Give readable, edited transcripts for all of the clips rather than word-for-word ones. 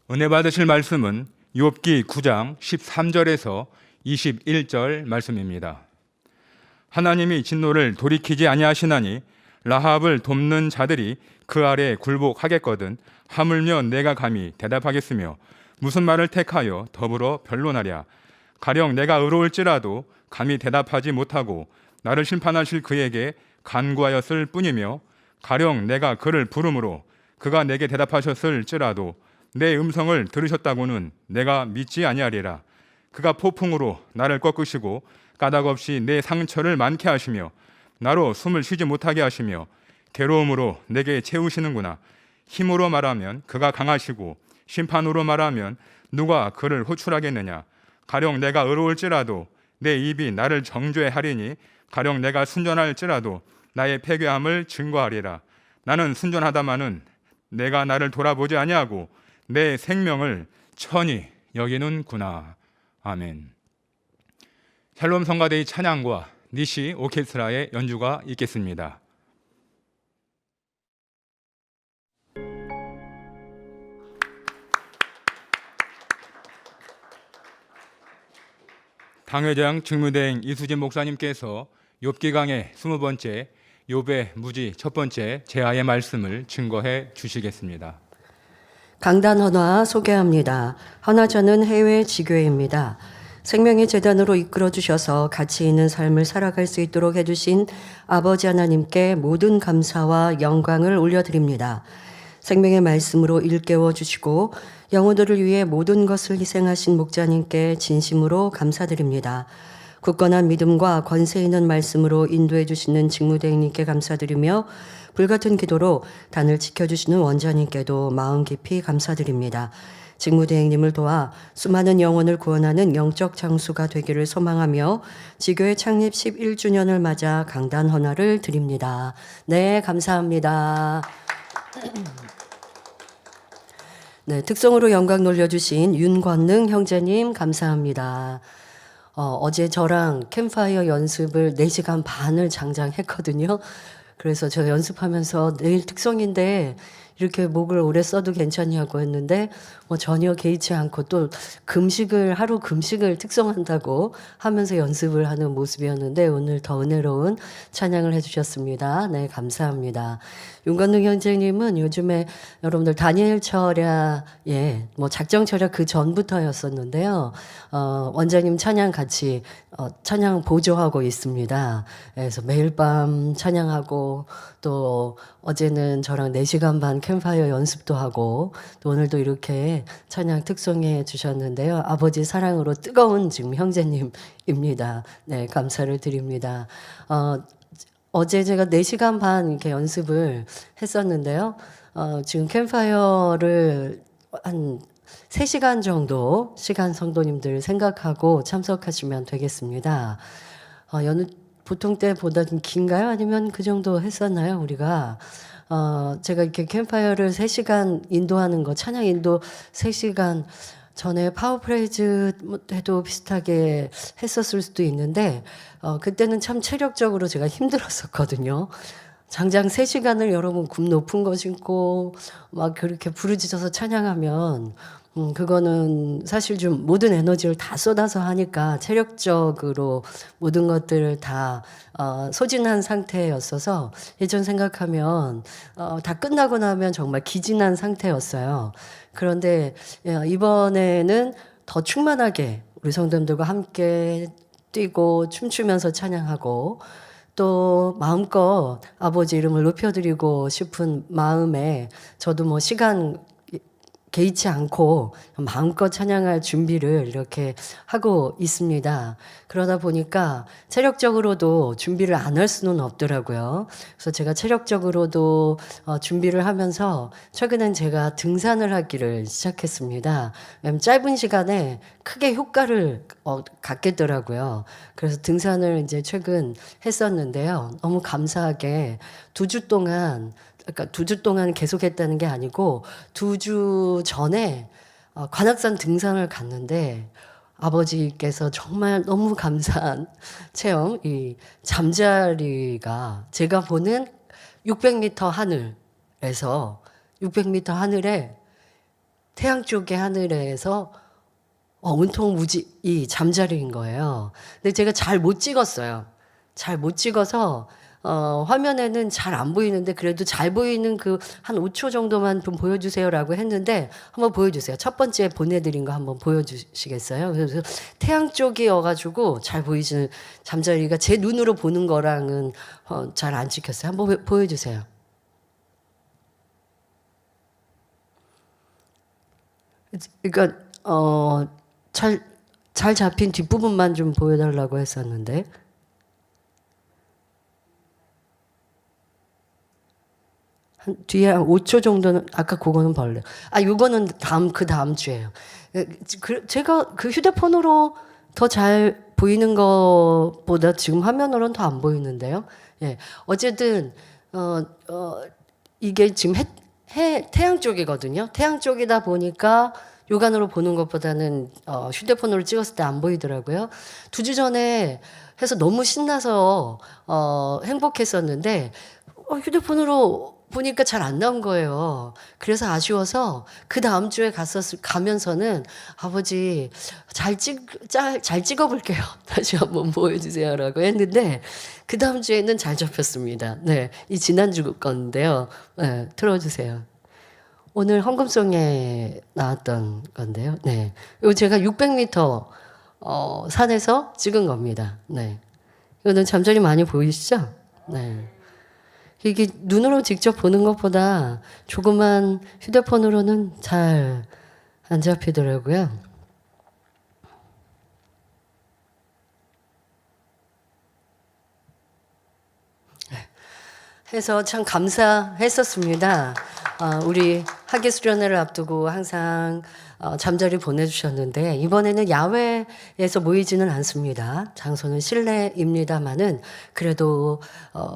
은혜 받으실 말씀은 욥기 9장 13절에서 21절 말씀입니다. 하나님이 진노를 돌이키지 아니하시나니 라합을 돕는 자들이 그 아래 굴복하겠거든 하물며 내가 감히 대답하겠으며 무슨 말을 택하여 더불어 변론하랴. 가령 내가 의로울지라도 감히 대답하지 못하고 나를 심판하실 그에게 간구하였을 뿐이며 가령 내가 그를 부르므로 그가 내게 대답하셨을지라도 내 음성을 들으셨다고는 내가 믿지 아니하리라. 그가 폭풍으로 나를 꺾으시고 까닭없이 내 상처를 많게 하시며 나로 숨을 쉬지 못하게 하시며 괴로움으로 내게 채우시는구나. 힘으로 말하면 그가 강하시고 심판으로 말하면 누가 그를 호출하겠느냐. 가령 내가 의로울지라도 내 입이 나를 정죄하리니 가령 내가 순전할지라도 나의 패괴함을 증거하리라. 나는 순전하다마는 내가 나를 돌아보지 아니하고 내 생명을 천히 여기는구나. 아멘. 샬롬 성가대의 찬양과 니시 오케스트라의 연주가 있겠습니다. 당회장 직무대행 이수진 목사님께서 욥기 강의 20번째 욥의 무지 첫 번째 제하의 말씀을 증거해 주시겠습니다. 강단 헌화 소개합니다. 헌화자는 해외 지교회입니다. 생명의 재단으로 이끌어 주셔서 가치 있는 삶을 살아갈 수 있도록 해주신 아버지 하나님께 모든 감사와 영광을 올려드립니다. 생명의 말씀으로 일깨워 주시고 영혼들을 위해 모든 것을 희생하신 목자님께 진심으로 감사드립니다. 굳건한 믿음과 권세 있는 말씀으로 인도해 주시는 직무대행님께 감사드리며 불같은 기도로 단을 지켜주시는 원장님께도 마음 깊이 감사드립니다. 직무대행님을 도와 수많은 영혼을 구원하는 영적 장수가 되기를 소망하며 지교회 창립 11주년을 맞아 강단 헌화를 드립니다. 네, 감사합니다. 네, 특성으로 영광 돌려주신 윤권능 형제님 감사합니다. 어제 저랑 캠파이어 연습을 4시간 반을 장장했거든요. 그래서 제가 연습하면서 내일 특성인데 이렇게 목을 오래 써도 괜찮냐고 했는데 전혀 개의치 않고 또 하루 금식을 특성한다고 하면서 연습을 하는 모습이었는데 오늘 더 은혜로운 찬양을 해주셨습니다. 네, 감사합니다. 윤건능 형제님은 요즘에 여러분들 다니엘 철야에 작정 철야 그 전부터였었는데요. 원장님 찬양 같이 찬양 보조하고 있습니다. 그래서 매일 밤 찬양하고 또 어제는 저랑 4시간 반 캠파이어 연습도 하고 또 오늘도 이렇게 찬양 특송해 주셨는데요. 아버지 사랑으로 뜨거운 지금 형제님입니다. 네, 감사를 드립니다. 어제 제가 4시간 반 이렇게 연습을 했었는데요. 지금 캠파이어를 한 3시간 정도 시간 성도님들 생각하고 참석하시면 되겠습니다. 보통 때보다는 긴가요? 아니면 그 정도 했었나요, 우리가? 제가 이렇게 캠파이어를 3시간 인도하는 거, 찬양 인도 3시간 전에 파워프레이즈 해도 비슷하게 했었을 수도 있는데, 그때는 참 체력적으로 제가 힘들었었거든요. 장장 3시간을 여러분 굽 높은 거 신고 막 그렇게 부르짖어서 찬양하면 그거는 사실 좀 모든 에너지를 다 쏟아서 하니까 체력적으로 모든 것들을 다 소진한 상태였어서 예전 생각하면 다 끝나고 나면 정말 기진한 상태였어요. 그런데 이번에는 더 충만하게 우리 성도님들과 함께 뛰고 춤추면서 찬양하고 또 마음껏 아버지 이름을 높여드리고 싶은 마음에 저도 시간 개의치 않고 마음껏 찬양할 준비를 이렇게 하고 있습니다. 그러다 보니까 체력적으로도 준비를 안 할 수는 없더라고요. 그래서 제가 체력적으로도 준비를 하면서 최근엔 제가 등산을 하기를 시작했습니다. 왜냐하면 짧은 시간에 크게 효과를 갖겠더라고요. 그래서 등산을 이제 최근 했었는데요. 너무 감사하게 2주 동안 그러니까 2주 동안 계속했다는 게 아니고 2주 전에 관악산 등산을 갔는데 아버지께서 정말 너무 감사한 체험, 이 잠자리가 제가 보는 600m 하늘에서 600m 하늘에 태양 쪽의 하늘에서 온통 무지 잠자리인 거예요. 근데 제가 잘 못 찍었어요. 잘 못 찍어서 화면에는 잘 안 보이는데 그래도 잘 보이는 그 한 5초 정도만 좀 보여주세요라고 했는데 한번 보여주세요. 첫 번째 보내드린 거 한번 보여주시겠어요? 그래서 태양 쪽이어가지고 잘 보이지는 잠자리가 제 눈으로 보는 거랑은 잘 안 찍혔어요. 한번 보여주세요. 그러니까 잘 잡힌 뒷부분만 좀 보여달라고 했었는데. 뒤에 한 5초 정도는 아까 그거는 벌레. 요거는 그 다음 주에요. 제가 그 휴대폰으로 더 잘 보이는 것보다 지금 화면으로는 더 안 보이는데요. 예. 어쨌든 이게 지금 태양 쪽이거든요. 태양 쪽이다 보니까 육안으로 보는 것보다는 휴대폰으로 찍었을 때 안 보이더라고요. 2주 전에 해서 너무 신나서 행복했었는데 휴대폰으로 보니까 잘 안 나온 거예요. 그래서 아쉬워서 그 다음 주에 가면서는 아버지 잘 찍어볼게요. 다시 한번 보여주세요라고 했는데 그 다음 주에는 잘 잡혔습니다. 네, 이 지난주 건데요. 네, 틀어주세요. 오늘 헌금송에 나왔던 건데요. 네, 이거 제가 600m 산에서 찍은 겁니다. 네, 이거는 잠자리 많이 보이시죠? 네. 이게 눈으로 직접 보는 것보다 조그만 휴대폰으로는 잘 안 잡히더라고요. 해서 참 감사했었습니다. 우리 학예 수련회를 앞두고 항상 잠자리 보내주셨는데 이번에는 야외에서 모이지는 않습니다. 장소는 실내입니다만은 그래도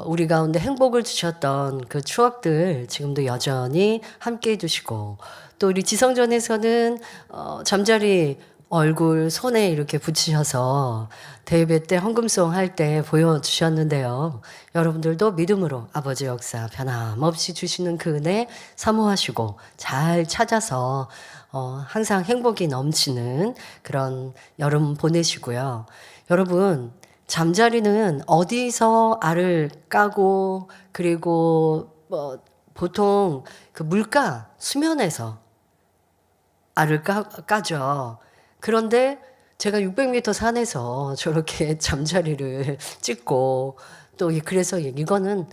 우리 가운데 행복을 주셨던 그 추억들 지금도 여전히 함께 해주시고 또 우리 지성전에서는 잠자리 얼굴 손에 이렇게 붙이셔서 대예배 때 헌금송 할 때 보여주셨는데요. 여러분들도 믿음으로 아버지 역사 변함없이 주시는 그 은혜 사모하시고 잘 찾아서 항상 행복이 넘치는 그런 여름 보내시고요. 여러분 잠자리는 어디서 알을 까고 그리고 보통 그 물가 수면에서 알을 까죠. 그런데 제가 600m 산에서 저렇게 잠자리를 찍고 또 그래서 이거는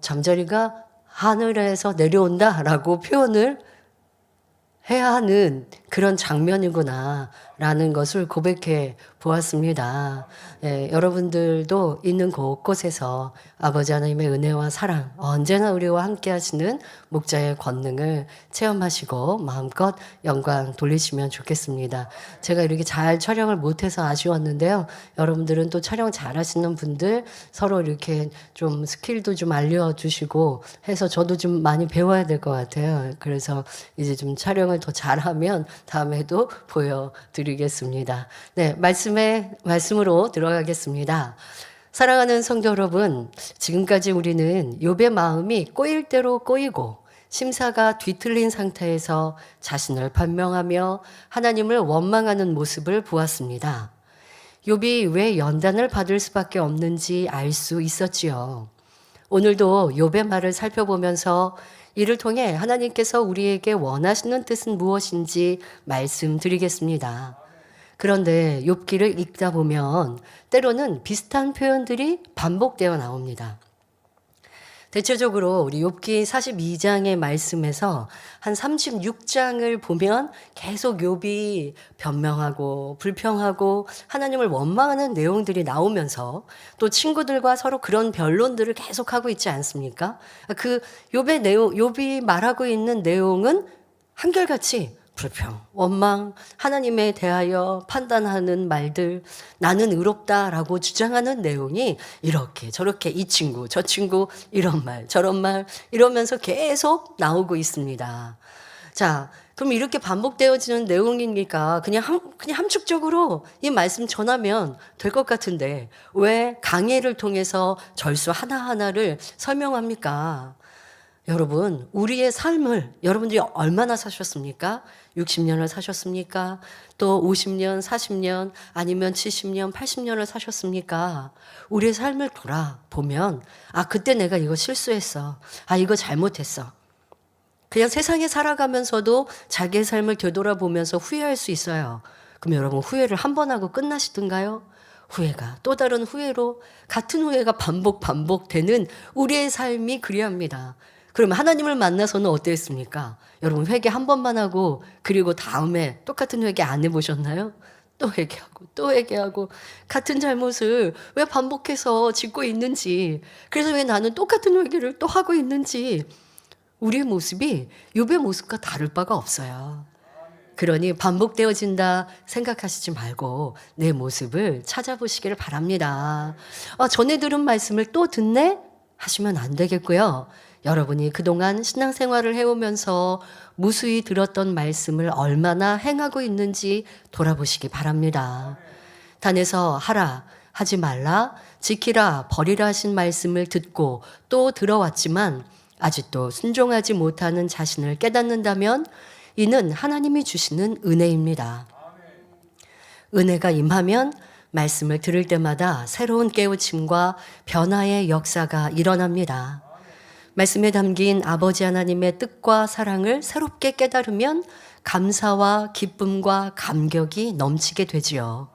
잠자리가 하늘에서 내려온다라고 표현을 해야 하는 그런 장면이구나라는 것을 고백해 보았습니다. 예, 여러분들도 있는 곳곳에서 아버지 하나님의 은혜와 사랑 언제나 우리와 함께 하시는 목자의 권능을 체험하시고 마음껏 영광 돌리시면 좋겠습니다. 제가 이렇게 잘 촬영을 못해서 아쉬웠는데요. 여러분들은 또 촬영 잘 하시는 분들 서로 이렇게 좀 스킬도 좀 알려주시고 해서 저도 좀 많이 배워야 될 것 같아요. 그래서 이제 좀 촬영을 더 잘하면 다음에도 보여드리겠습니다. 네, 말씀으로 들어가겠습니다. 사랑하는 성도 여러분, 지금까지 우리는 욥의 마음이 꼬일 대로 꼬이고 심사가 뒤틀린 상태에서 자신을 반명하며 하나님을 원망하는 모습을 보았습니다. 욥이 왜 연단을 받을 수밖에 없는지 알 수 있었지요. 오늘도 욥의 말을 살펴보면서 이를 통해 하나님께서 우리에게 원하시는 뜻은 무엇인지 말씀드리겠습니다. 그런데 욥기를 읽다 보면 때로는 비슷한 표현들이 반복되어 나옵니다. 대체적으로 우리 욥기 42장의 말씀에서 한 36장을 보면 계속 욥이 변명하고 불평하고 하나님을 원망하는 내용들이 나오면서 또 친구들과 서로 그런 변론들을 계속하고 있지 않습니까? 그 욥의 내용, 욥이 말하고 있는 내용은 한결같이 불평, 원망, 하나님에 대하여 판단하는 말들, 나는 의롭다라고 주장하는 내용이 이렇게 저렇게 이 친구, 저 친구 이런 말, 저런 말 이러면서 계속 나오고 있습니다. 자, 그럼 이렇게 반복되어지는 내용이니까 그냥 함축적으로 이 말씀 전하면 될 것 같은데 왜 강해를 통해서 절수 하나하나를 설명합니까? 여러분, 우리의 삶을 여러분들이 얼마나 사셨습니까? 60년을 사셨습니까? 또 50년, 40년, 아니면 70년, 80년을 사셨습니까? 우리의 삶을 돌아보면, 아, 그때 내가 이거 실수했어. 아, 이거 잘못했어. 그냥 세상에 살아가면서도 자기의 삶을 되돌아보면서 후회할 수 있어요. 그럼 여러분, 후회를 한 번 하고 끝나시던가요? 후회가 또 다른 후회로, 같은 후회가 반복되는 우리의 삶이 그리합니다. 그럼 하나님을 만나서는 어땠습니까? 여러분, 회개 한 번만 하고 그리고 다음에 똑같은 회개 안 해보셨나요? 또 회개하고 또 회개하고, 같은 잘못을 왜 반복해서 짓고 있는지, 그래서 왜 나는 똑같은 회개를 또 하고 있는지, 우리의 모습이 욥의 모습과 다를 바가 없어요. 그러니 반복되어진다 생각하시지 말고 내 모습을 찾아보시기를 바랍니다. 전에 들은 말씀을 또 듣네? 하시면 안 되겠고요. 여러분이 그동안 신앙생활을 해오면서 무수히 들었던 말씀을 얼마나 행하고 있는지 돌아보시기 바랍니다. 단에서 하라, 하지 말라, 지키라, 버리라 하신 말씀을 듣고 또 들어왔지만 아직도 순종하지 못하는 자신을 깨닫는다면 이는 하나님이 주시는 은혜입니다. 은혜가 임하면 말씀을 들을 때마다 새로운 깨우침과 변화의 역사가 일어납니다. 말씀에 담긴 아버지 하나님의 뜻과 사랑을 새롭게 깨달으면 감사와 기쁨과 감격이 넘치게 되지요.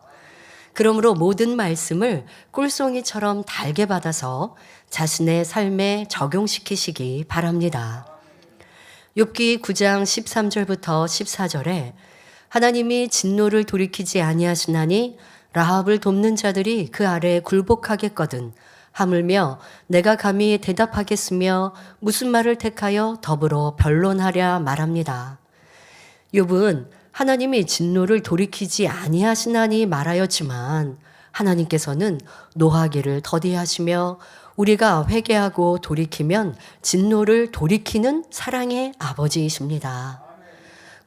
그러므로 모든 말씀을 꿀송이처럼 달게 받아서 자신의 삶에 적용시키시기 바랍니다. 욥기 9장 13절부터 14절에 하나님이 진노를 돌이키지 아니하시나니 라합을 돕는 자들이 그 아래에 굴복하겠거든 하물며 내가 감히 대답하겠으며 무슨 말을 택하여 더불어 변론하랴 말합니다. 욥은 하나님이 진노를 돌이키지 아니하시나니 말하였지만 하나님께서는 노하기를 더디하시며 우리가 회개하고 돌이키면 진노를 돌이키는 사랑의 아버지이십니다.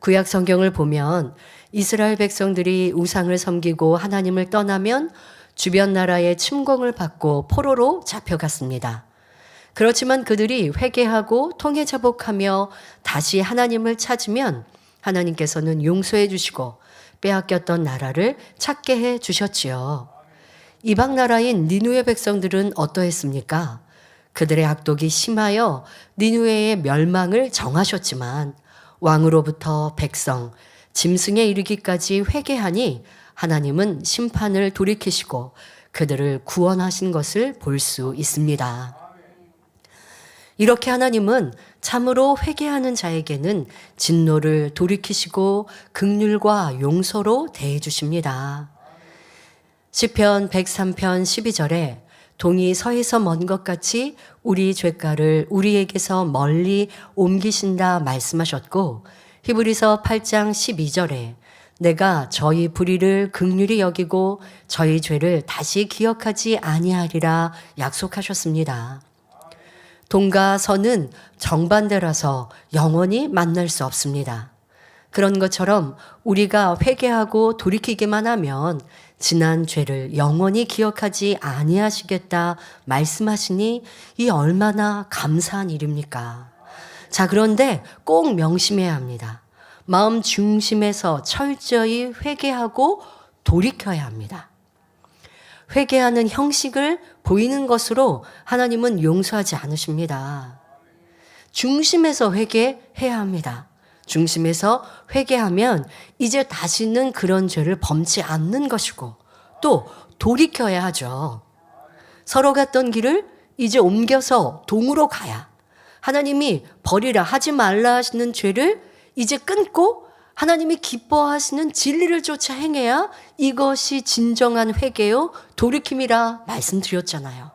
구약 성경을 보면 이스라엘 백성들이 우상을 섬기고 하나님을 떠나면 주변 나라의 침공을 받고 포로로 잡혀갔습니다. 그렇지만 그들이 회개하고 통회자복하며 다시 하나님을 찾으면 하나님께서는 용서해 주시고 빼앗겼던 나라를 찾게 해 주셨지요. 이방 나라인 니누의 백성들은 어떠했습니까? 그들의 악독이 심하여 니누의 멸망을 정하셨지만 왕으로부터 백성, 짐승에 이르기까지 회개하니 하나님은 심판을 돌이키시고 그들을 구원하신 것을 볼 수 있습니다. 이렇게 하나님은 참으로 회개하는 자에게는 진노를 돌이키시고 긍휼과 용서로 대해 주십니다. 시편 103편 12절에 동이 서에서 먼 것 같이 우리 죄가를 우리에게서 멀리 옮기신다 말씀하셨고, 히브리서 8장 12절에 내가 저희 불의를 긍휼히 여기고 저희 죄를 다시 기억하지 아니하리라 약속하셨습니다. 동과 서는 정반대라서 영원히 만날 수 없습니다. 그런 것처럼 우리가 회개하고 돌이키기만 하면 지난 죄를 영원히 기억하지 아니하시겠다 말씀하시니 이 얼마나 감사한 일입니까? 자, 그런데 꼭 명심해야 합니다. 마음 중심에서 철저히 회개하고 돌이켜야 합니다. 회개하는 형식을 보이는 것으로 하나님은 용서하지 않으십니다. 중심에서 회개해야 합니다. 중심에서 회개하면 이제 다시는 그런 죄를 범치 않는 것이고 또 돌이켜야 하죠. 서로 갔던 길을 이제 옮겨서 동으로 가야, 하나님이 버리라 하지 말라 하시는 죄를 이제 끊고 하나님이 기뻐하시는 진리를 쫓아 행해야 이것이 진정한 회개요 돌이킴이라 말씀드렸잖아요.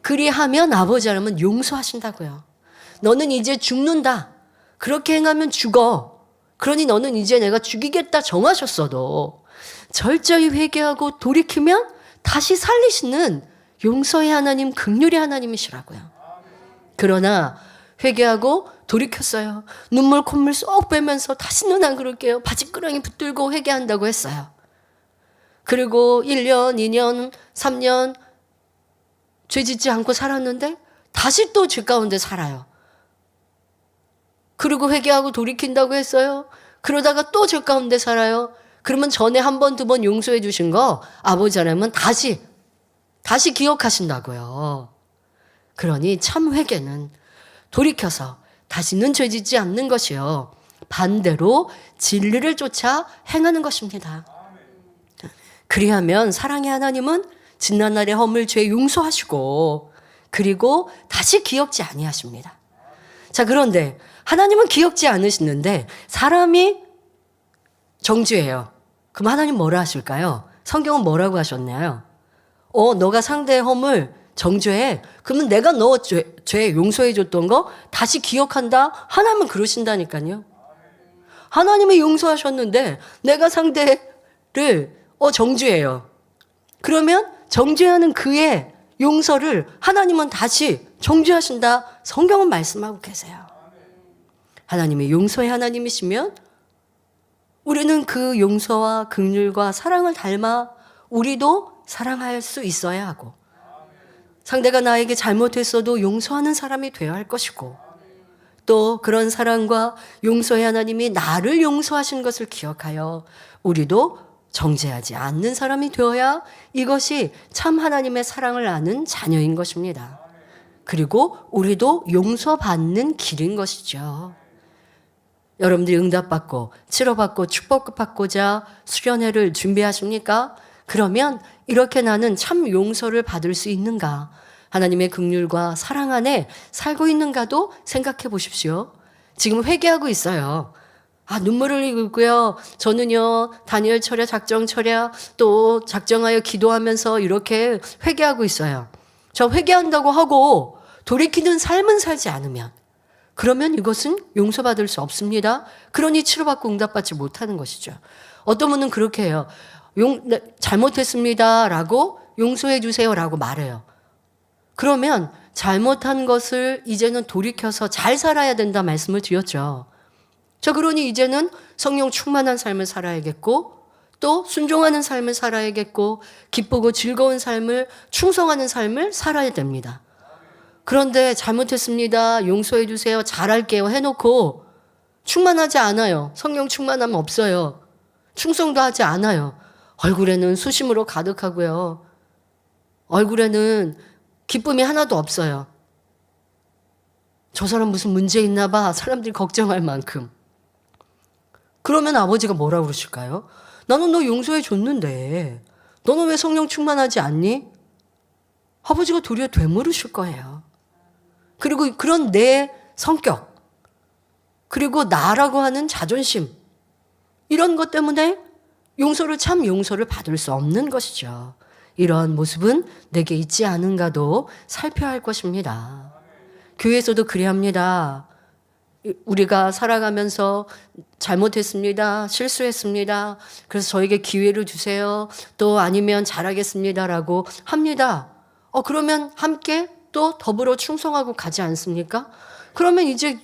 그리하면 아버지 하나님은 용서하신다고요. 너는 이제 죽는다. 그렇게 행하면 죽어. 그러니 너는 이제 내가 죽이겠다 정하셨어도 철저히 회개하고 돌이키면 다시 살리시는 용서의 하나님, 긍휼의 하나님이시라고요. 그러나 회개하고 돌이켰어요. 눈물 콧물 쏙 빼면서 다시는 안 그럴게요. 바지끄랑이 붙들고 회개한다고 했어요. 그리고 1년, 2년, 3년 죄 짓지 않고 살았는데 다시 또 죄 가운데 살아요. 그리고 회개하고 돌이킨다고 했어요. 그러다가 또 죄 가운데 살아요. 그러면 전에 한 번, 두 번 용서해 주신 거 아버지 하나님은 다시 기억하신다고요. 그러니 참 회개는 돌이켜서 다시는 죄 짓지 않는 것이요. 반대로 진리를 쫓아 행하는 것입니다. 그리하면 사랑의 하나님은 지난날의 허물 죄 용서하시고 그리고 다시 기억지 아니하십니다. 자, 그런데 하나님은 기억지 않으시는데 사람이 정죄해요. 그럼 하나님 뭐라 하실까요? 성경은 뭐라고 하셨나요? 너가 상대의 허물 정죄해. 그러면 내가 너 죄 용서해 줬던 거 다시 기억한다? 하나님은 그러신다니까요. 하나님이 용서하셨는데 내가 상대를 정죄해요. 그러면 정죄하는 그의 용서를 하나님은 다시 정죄하신다. 성경은 말씀하고 계세요. 하나님이 용서의 하나님이시면 우리는 그 용서와 긍휼과 사랑을 닮아 우리도 사랑할 수 있어야 하고 상대가 나에게 잘못했어도 용서하는 사람이 되어야 할 것이고 또 그런 사랑과 용서의 하나님이 나를 용서하신 것을 기억하여 우리도 정죄하지 않는 사람이 되어야 이것이 참 하나님의 사랑을 아는 자녀인 것입니다. 그리고 우리도 용서받는 길인 것이죠. 여러분들이 응답받고 치료받고 축복받고자 수련회를 준비하십니까? 그러면 이렇게 나는 참 용서를 받을 수 있는가? 하나님의 긍휼과 사랑 안에 살고 있는가도 생각해 보십시오. 지금 회개하고 있어요. 눈물을 흘리고요. 저는요, 다니엘 철야, 작정 철야, 또 작정하여 기도하면서 이렇게 회개하고 있어요. 저 회개한다고 하고 돌이키는 삶은 살지 않으면 그러면 이것은 용서받을 수 없습니다. 그러니 치료받고 응답받지 못하는 것이죠. 어떤 분은 그렇게 해요. 잘못했습니다. 라고 용서해 주세요. 라고 말해요. 그러면 잘못한 것을 이제는 돌이켜서 잘 살아야 된다 말씀을 드렸죠. 그러니 이제는 성령 충만한 삶을 살아야겠고 또 순종하는 삶을 살아야겠고 기쁘고 즐거운 삶을 충성하는 삶을 살아야 됩니다. 그런데 잘못했습니다. 용서해 주세요. 잘할게요. 해놓고 충만하지 않아요. 성령 충만함 없어요. 충성도 하지 않아요. 얼굴에는 수심으로 가득하고요. 얼굴에는 기쁨이 하나도 없어요. 저 사람 무슨 문제 있나 봐. 사람들이 걱정할 만큼. 그러면 아버지가 뭐라고 그러실까요? 나는 너 용서해 줬는데 너는 왜 성령 충만하지 않니? 아버지가 도리어 되물으실 거예요. 그리고 그런 내 성격, 그리고 나라고 하는 자존심, 이런 것 때문에 참 용서를 받을 수 없는 것이죠. 이런 모습은 내게 있지 않은가도 살펴야 할 것입니다. 교회에서도 그래야 합니다. 우리가 살아가면서 잘못했습니다. 실수했습니다. 그래서 저에게 기회를 주세요. 또 아니면 잘하겠습니다라고 합니다. 그러면 함께 또 더불어 충성하고 가지 않습니까? 그러면 이제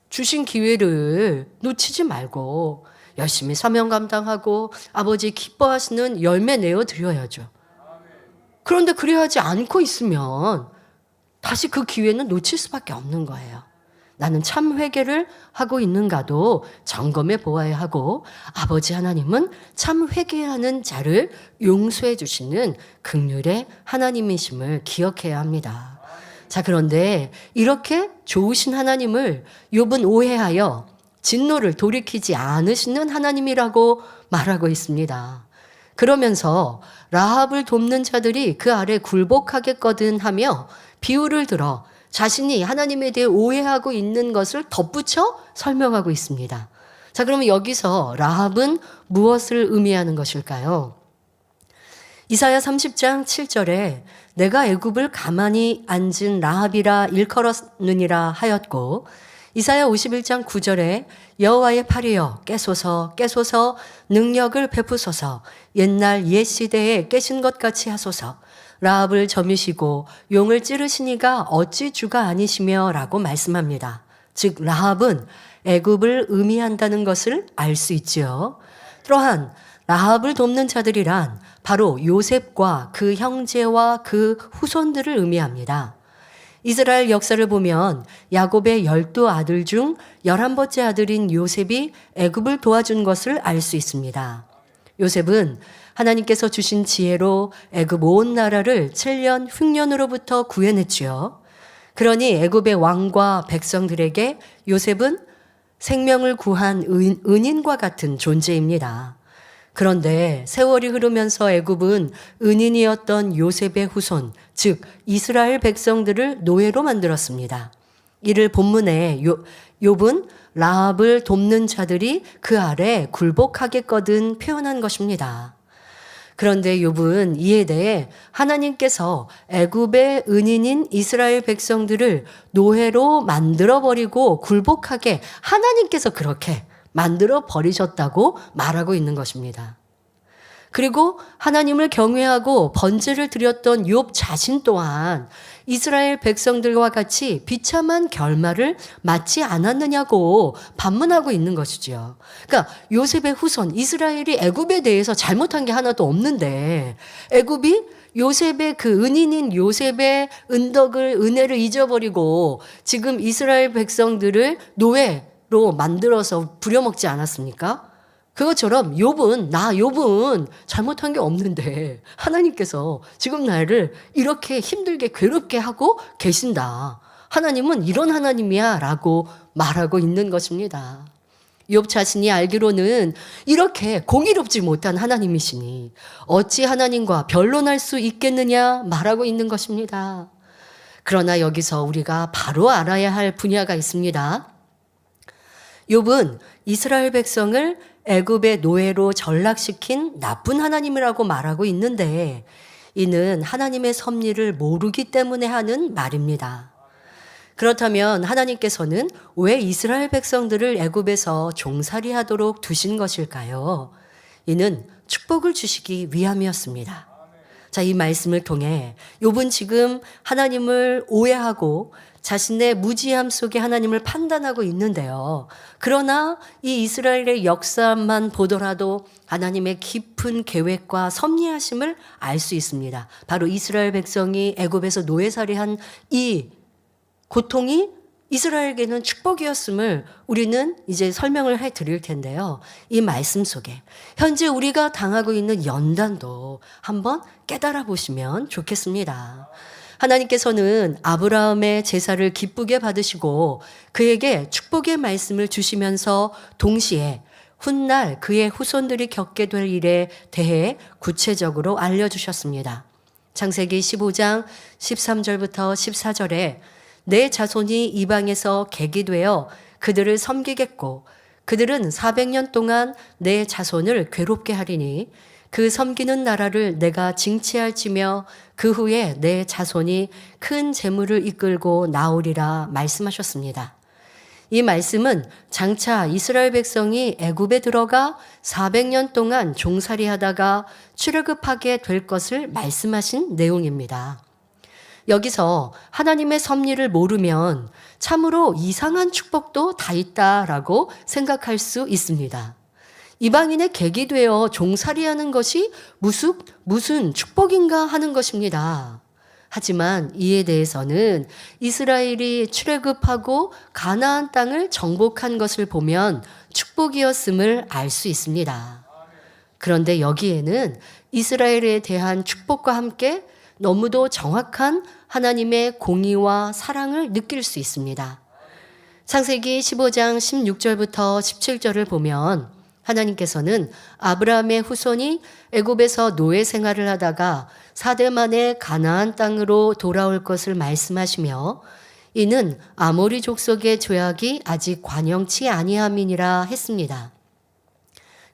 주신 기회를 놓치지 말고 열심히 사명 감당하고 아버지 기뻐하시는 열매 내어 드려야죠. 그런데 그래야 하지 않고 있으면 다시 그 기회는 놓칠 수밖에 없는 거예요. 나는 참 회개를 하고 있는가도 점검해 보아야 하고 아버지 하나님은 참 회개하는 자를 용서해 주시는 긍휼의 하나님이심을 기억해야 합니다. 자, 그런데 이렇게 좋으신 하나님을 욥은 오해하여 진노를 돌이키지 않으시는 하나님이라고 말하고 있습니다. 그러면서 라합을 돕는 자들이 그 아래 굴복하겠거든 하며 비유를 들어 자신이 하나님에 대해 오해하고 있는 것을 덧붙여 설명하고 있습니다. 자, 그러면 여기서 라합은 무엇을 의미하는 것일까요? 이사야 30장 7절에 내가 애굽을 가만히 앉은 라합이라 일컬었느니라 하였고 이사야 51장 9절에 여호와의 팔이여 깨소서 깨소서 능력을 베푸소서 옛날 옛 시대에 깨신 것 같이 하소서 라합을 점이시고 용을 찌르시니가 어찌 주가 아니시며 라고 말씀합니다. 즉 라합은 애굽을 의미한다는 것을 알 수 있지요. 또한 라합을 돕는 자들이란 바로 요셉과 그 형제와 그 후손들을 의미합니다. 이스라엘 역사를 보면 야곱의 12아들 중 11번째 아들인 요셉이 애굽을 도와준 것을 알 수 있습니다. 요셉은 하나님께서 주신 지혜로 애굽 온 나라를 7년 흉년으로부터 구해냈지요. 그러니 애굽의 왕과 백성들에게 요셉은 생명을 구한 은인과 같은 존재입니다. 그런데 세월이 흐르면서 애굽은 은인이었던 요셉의 후손, 즉 이스라엘 백성들을 노예로 만들었습니다. 이를 본문에 욥은 라합을 돕는 자들이 그 아래 굴복하겠거든 표현한 것입니다. 그런데 욥은 이에 대해 하나님께서 애굽의 은인인 이스라엘 백성들을 노예로 만들어버리고 굴복하게 하나님께서 그렇게 만들어 버리셨다고 말하고 있는 것입니다. 그리고 하나님을 경외하고 번제를 드렸던 욥 자신 또한 이스라엘 백성들과 같이 비참한 결말을 맞지 않았느냐고 반문하고 있는 것이지요. 그러니까 요셉의 후손 이스라엘이 애굽에 대해서 잘못한 게 하나도 없는데 애굽이 요셉의 그 은인인 요셉의 은혜를 잊어버리고 지금 이스라엘 백성들을 노예로 만들어서 부려먹지 않았습니까? 그것처럼 욥은 잘못한 게 없는데 하나님께서 지금 나를 이렇게 힘들게 괴롭게 하고 계신다. 하나님은 이런 하나님이야 라고 말하고 있는 것입니다. 욥 자신이 알기로는 이렇게 공의롭지 못한 하나님이시니 어찌 하나님과 변론할 수 있겠느냐 말하고 있는 것입니다. 그러나 여기서 우리가 바로 알아야 할 분야가 있습니다. 욥은 이스라엘 백성을 애굽의 노예로 전락시킨 나쁜 하나님이라고 말하고 있는데 이는 하나님의 섭리를 모르기 때문에 하는 말입니다. 그렇다면 하나님께서는 왜 이스라엘 백성들을 애굽에서 종살이하도록 두신 것일까요? 이는 축복을 주시기 위함이었습니다. 자, 이 말씀을 통해 욥은 지금 하나님을 오해하고 자신의 무지함 속에 하나님을 판단하고 있는데요. 그러나 이 이스라엘의 역사만 보더라도 하나님의 깊은 계획과 섭리하심을 알 수 있습니다. 바로 이스라엘 백성이 애굽에서 노예살이한 이 고통이 이스라엘에게는 축복이었음을 우리는 이제 설명을 해 드릴 텐데요. 이 말씀 속에 현재 우리가 당하고 있는 연단도 한번 깨달아 보시면 좋겠습니다. 하나님께서는 아브라함의 제사를 기쁘게 받으시고 그에게 축복의 말씀을 주시면서 동시에 훗날 그의 후손들이 겪게 될 일에 대해 구체적으로 알려주셨습니다. 창세기 15장 13절부터 14절에 내 자손이 이방에서 객이 되어 그들을 섬기겠고 그들은 400년 동안 내 자손을 괴롭게 하리니 그 섬기는 나라를 내가 징치할지며 그 후에 내 자손이 큰 재물을 이끌고 나오리라 말씀하셨습니다. 이 말씀은 장차 이스라엘 백성이 애굽에 들어가 400년 동안 종살이하다가 출애굽하게 될 것을 말씀하신 내용입니다. 여기서 하나님의 섭리를 모르면 참으로 이상한 축복도 다 있다라고 생각할 수 있습니다. 이방인의 객이 되어 종살이하는 것이 무슨 축복인가 하는 것입니다. 하지만 이에 대해서는 이스라엘이 출애굽하고 가나안 땅을 정복한 것을 보면 축복이었음을 알 수 있습니다. 그런데 여기에는 이스라엘에 대한 축복과 함께 너무도 정확한 하나님의 공의와 사랑을 느낄 수 있습니다. 창세기 15장 16절부터 17절을 보면 하나님께서는 아브라함의 후손이 애굽에서 노예 생활을 하다가 4대 만에 가나안 땅으로 돌아올 것을 말씀하시며 이는 아모리 족속의 죄악이 아직 관영치 아니함이니라 했습니다.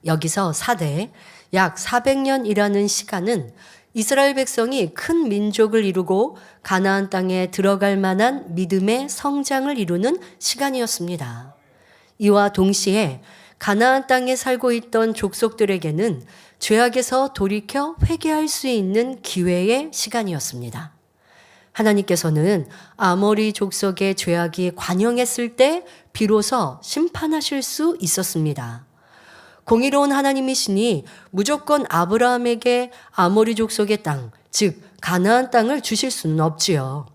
여기서 4대, 약 400년이라는 시간은 이스라엘 백성이 큰 민족을 이루고 가나안 땅에 들어갈 만한 믿음의 성장을 이루는 시간이었습니다. 이와 동시에 가나안 땅에 살고 있던 족속들에게는 죄악에서 돌이켜 회개할 수 있는 기회의 시간이었습니다. 하나님께서는 아모리 족속의 죄악이 관영했을 때 비로소 심판하실 수 있었습니다. 공의로운 하나님이시니 무조건 아브라함에게 아모리 족속의 땅, 즉 가나안 땅을 주실 수는 없지요.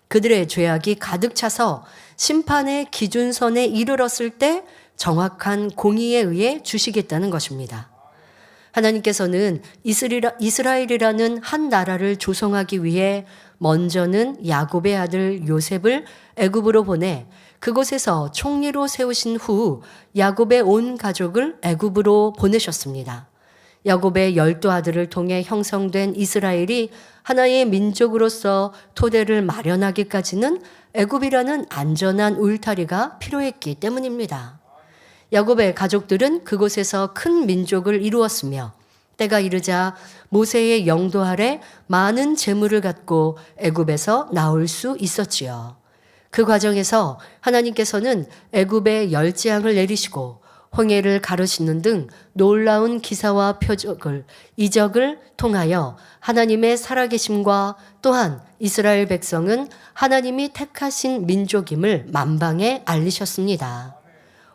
그들의 죄악이 가득 차서 심판의 기준선에 이르렀을 때 정확한 공의에 의해 주시겠다는 것입니다. 하나님께서는 이스라엘이라는 한 나라를 조성하기 위해 먼저는 야곱의 아들 요셉을 애굽으로 보내 그곳에서 총리로 세우신 후 야곱의 온 가족을 애굽으로 보내셨습니다. 야곱의 12아들을 통해 형성된 이스라엘이 하나의 민족으로서 토대를 마련하기까지는 애굽이라는 안전한 울타리가 필요했기 때문입니다. 야곱의 가족들은 그곳에서 큰 민족을 이루었으며 때가 이르자 모세의 영도 아래 많은 재물을 갖고 애굽에서 나올 수 있었지요. 그 과정에서 하나님께서는 애굽에 열재앙을 내리시고 홍해를 가르시는 등 놀라운 기사와 이적을 통하여 하나님의 살아계심과 또한 이스라엘 백성은 하나님이 택하신 민족임을 만방에 알리셨습니다.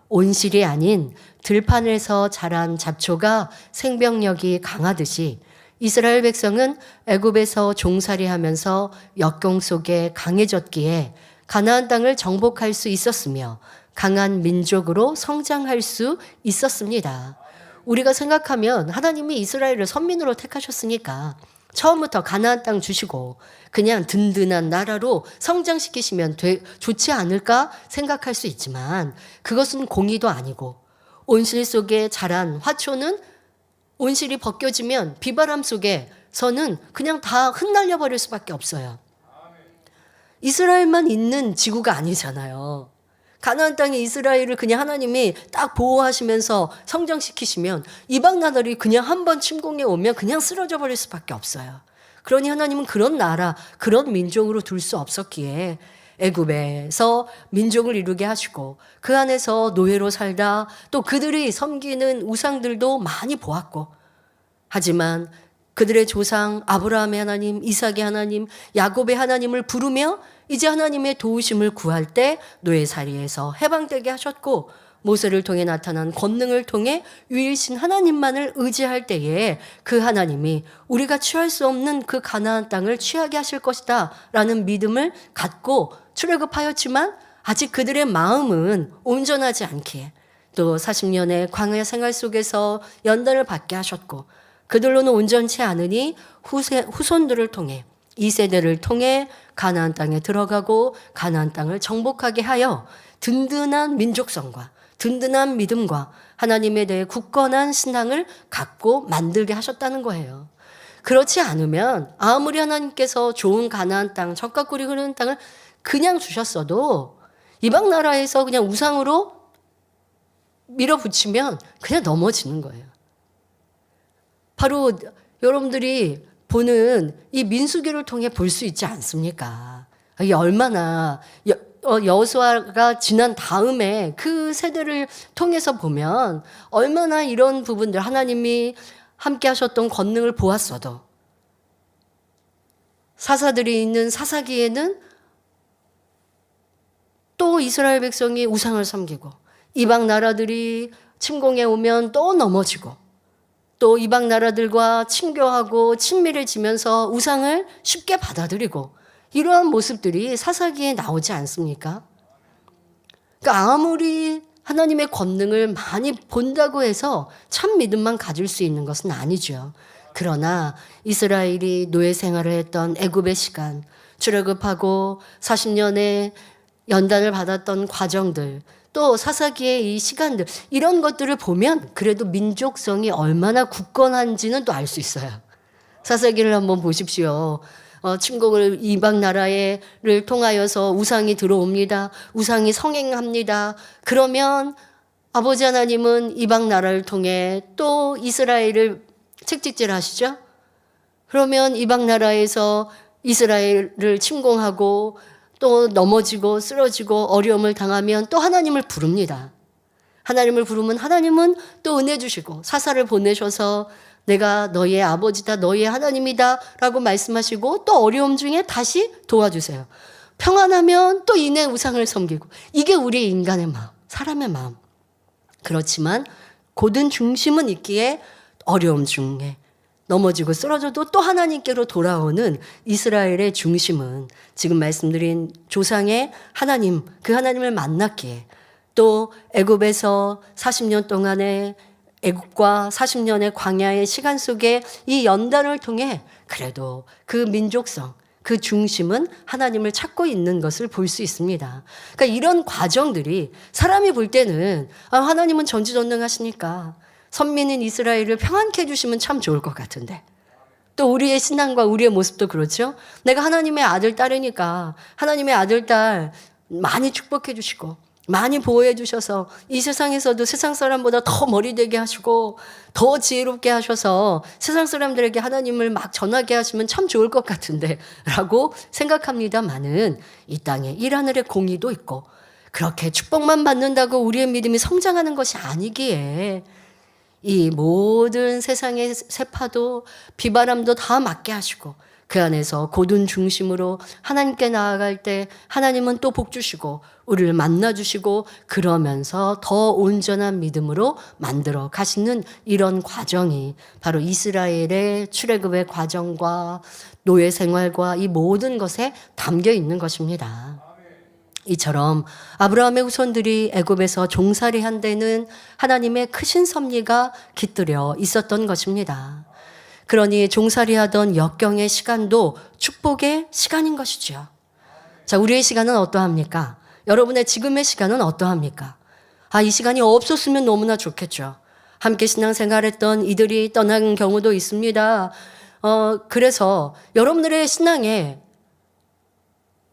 온실이 아닌 들판에서 자란 잡초가 생명력이 강하듯이 이스라엘 백성은 애굽에서 종살이하면서 역경 속에 강해졌기에 가나안 땅을 정복할 수 있었으며 강한 민족으로 성장할 수 있었습니다. 우리가 생각하면 하나님이 이스라엘을 선민으로 택하셨으니까 처음부터 가나안 땅 주시고 그냥 든든한 나라로 성장시키시면 좋지 않을까 생각할 수 있지만 그것은 공의도 아니고 온실 속에 자란 화초는 온실이 벗겨지면 비바람 속에서는 그냥 다 흩날려 버릴 수밖에 없어요. 이스라엘만 있는 지구가 아니잖아요. 가나안 땅에 이스라엘을 그냥 하나님이 딱 보호하시면서 성장시키시면 이방 나라들이 그냥 한번 침공해 오면 그냥 쓰러져 버릴 수밖에 없어요. 그러니 하나님은 그런 나라, 그런 민족으로 둘 수 없었기에 애굽에서 민족을 이루게 하시고 그 안에서 노예로 살다 또 그들이 섬기는 우상들도 많이 보았고 하지만 그들의 조상 아브라함의 하나님, 이삭의 하나님, 야곱의 하나님을 부르며 이제 하나님의 도우심을 구할 때 노예살이에서 해방되게 하셨고 모세를 통해 나타난 권능을 통해 유일신 하나님만을 의지할 때에 그 하나님이 우리가 취할 수 없는 그 가나안 땅을 취하게 하실 것이다 라는 믿음을 갖고 출애굽하였지만 아직 그들의 마음은 온전하지 않기에 또 40년의 광야 생활 속에서 연단을 받게 하셨고 그들로는 온전치 않으니 후손들을 통해 2세대를 통해 가나안 땅에 들어가고 가나안 땅을 정복하게 하여 든든한 민족성과 든든한 믿음과 하나님에 대해 굳건한 신앙을 갖고 만들게 하셨다는 거예요. 그렇지 않으면 아무리 하나님께서 좋은 가나안 땅, 젖과 꿀이 흐르는 땅을 그냥 주셨어도 이방 나라에서 그냥 우상으로 밀어붙이면 그냥 넘어지는 거예요. 바로 여러분들이 보는 이 민수기를 통해 볼 수 있지 않습니까? 이게 얼마나 여호수아가 지난 다음에 그 세대를 통해서 보면 얼마나 이런 부분들 하나님이 함께 하셨던 권능을 보았어도 사사들이 있는 사사기에는 또 이스라엘 백성이 우상을 섬기고 이방 나라들이 침공해 오면 또 넘어지고 또 이방 나라들과 친교하고 친밀해지면서 우상을 쉽게 받아들이고 이러한 모습들이 사사기에 나오지 않습니까? 그러니까 아무리 하나님의 권능을 많이 본다고 해서 참 믿음만 가질 수 있는 것은 아니죠. 그러나 이스라엘이 노예 생활을 했던 애굽의 시간, 출애굽하고 40년의 연단을 받았던 과정들, 또 사사기의 이 시간들 이런 것들을 보면 그래도 민족성이 얼마나 굳건한지는 또 알 수 있어요. 사사기를 한번 보십시오. 침공을 이방 나라를 통하여서 우상이 들어옵니다. 우상이 성행합니다. 그러면 아버지 하나님은 이방 나라를 통해 또 이스라엘을 책찍질하시죠. 그러면 이방 나라에서 이스라엘을 침공하고 또 넘어지고 쓰러지고 어려움을 당하면 또 하나님을 부릅니다. 하나님을 부르면 하나님은 또 은혜 주시고 사사를 보내셔서 내가 너희의 아버지다 너희의 하나님이다 라고 말씀하시고 또 어려움 중에 다시 도와주세요. 평안하면 또 이내 우상을 섬기고 이게 우리 인간의 마음, 사람의 마음. 그렇지만 고든 중심은 있기에 어려움 중에 넘어지고 쓰러져도 또 하나님께로 돌아오는 이스라엘의 중심은 지금 말씀드린 조상의 하나님, 그 하나님을 만났기에 또 애굽에서 40년 동안의 애국과 40년의 광야의 시간 속에 이 연단을 통해 그래도 그 민족성, 그 중심은 하나님을 찾고 있는 것을 볼 수 있습니다. 그러니까 이런 과정들이 사람이 볼 때는 하나님은 전지전능하시니까 선민인 이스라엘을 평안케 해주시면 참 좋을 것 같은데 또 우리의 신앙과 우리의 모습도 그렇죠. 내가 하나님의 아들, 딸이니까 하나님의 아들, 딸 많이 축복해 주시고 많이 보호해 주셔서 이 세상에서도 세상 사람보다 더 머리 되게 하시고 더 지혜롭게 하셔서 세상 사람들에게 하나님을 막 전하게 하시면 참 좋을 것 같은데 라고 생각합니다마는 이 땅에 이 하늘의 공의도 있고 그렇게 축복만 받는다고 우리의 믿음이 성장하는 것이 아니기에 이 모든 세상의 세파도 비바람도 다 맞게 하시고 그 안에서 고든 중심으로 하나님께 나아갈 때 하나님은 또 복 주시고 우리를 만나 주시고 그러면서 더 온전한 믿음으로 만들어 가시는 이런 과정이 바로 이스라엘의 출애굽의 과정과 노예 생활과 이 모든 것에 담겨 있는 것입니다. 이처럼 아브라함의 후손들이 애굽에서 종살이한 데는 하나님의 크신 섭리가 깃들여 있었던 것입니다. 그러니 종살이하던 역경의 시간도 축복의 시간인 것이죠. 자, 우리의 시간은 어떠합니까? 여러분의 지금의 시간은 어떠합니까? 이 시간이 없었으면 너무나 좋겠죠. 함께 신앙생활했던 이들이 떠난 경우도 있습니다. 그래서 여러분들의 신앙에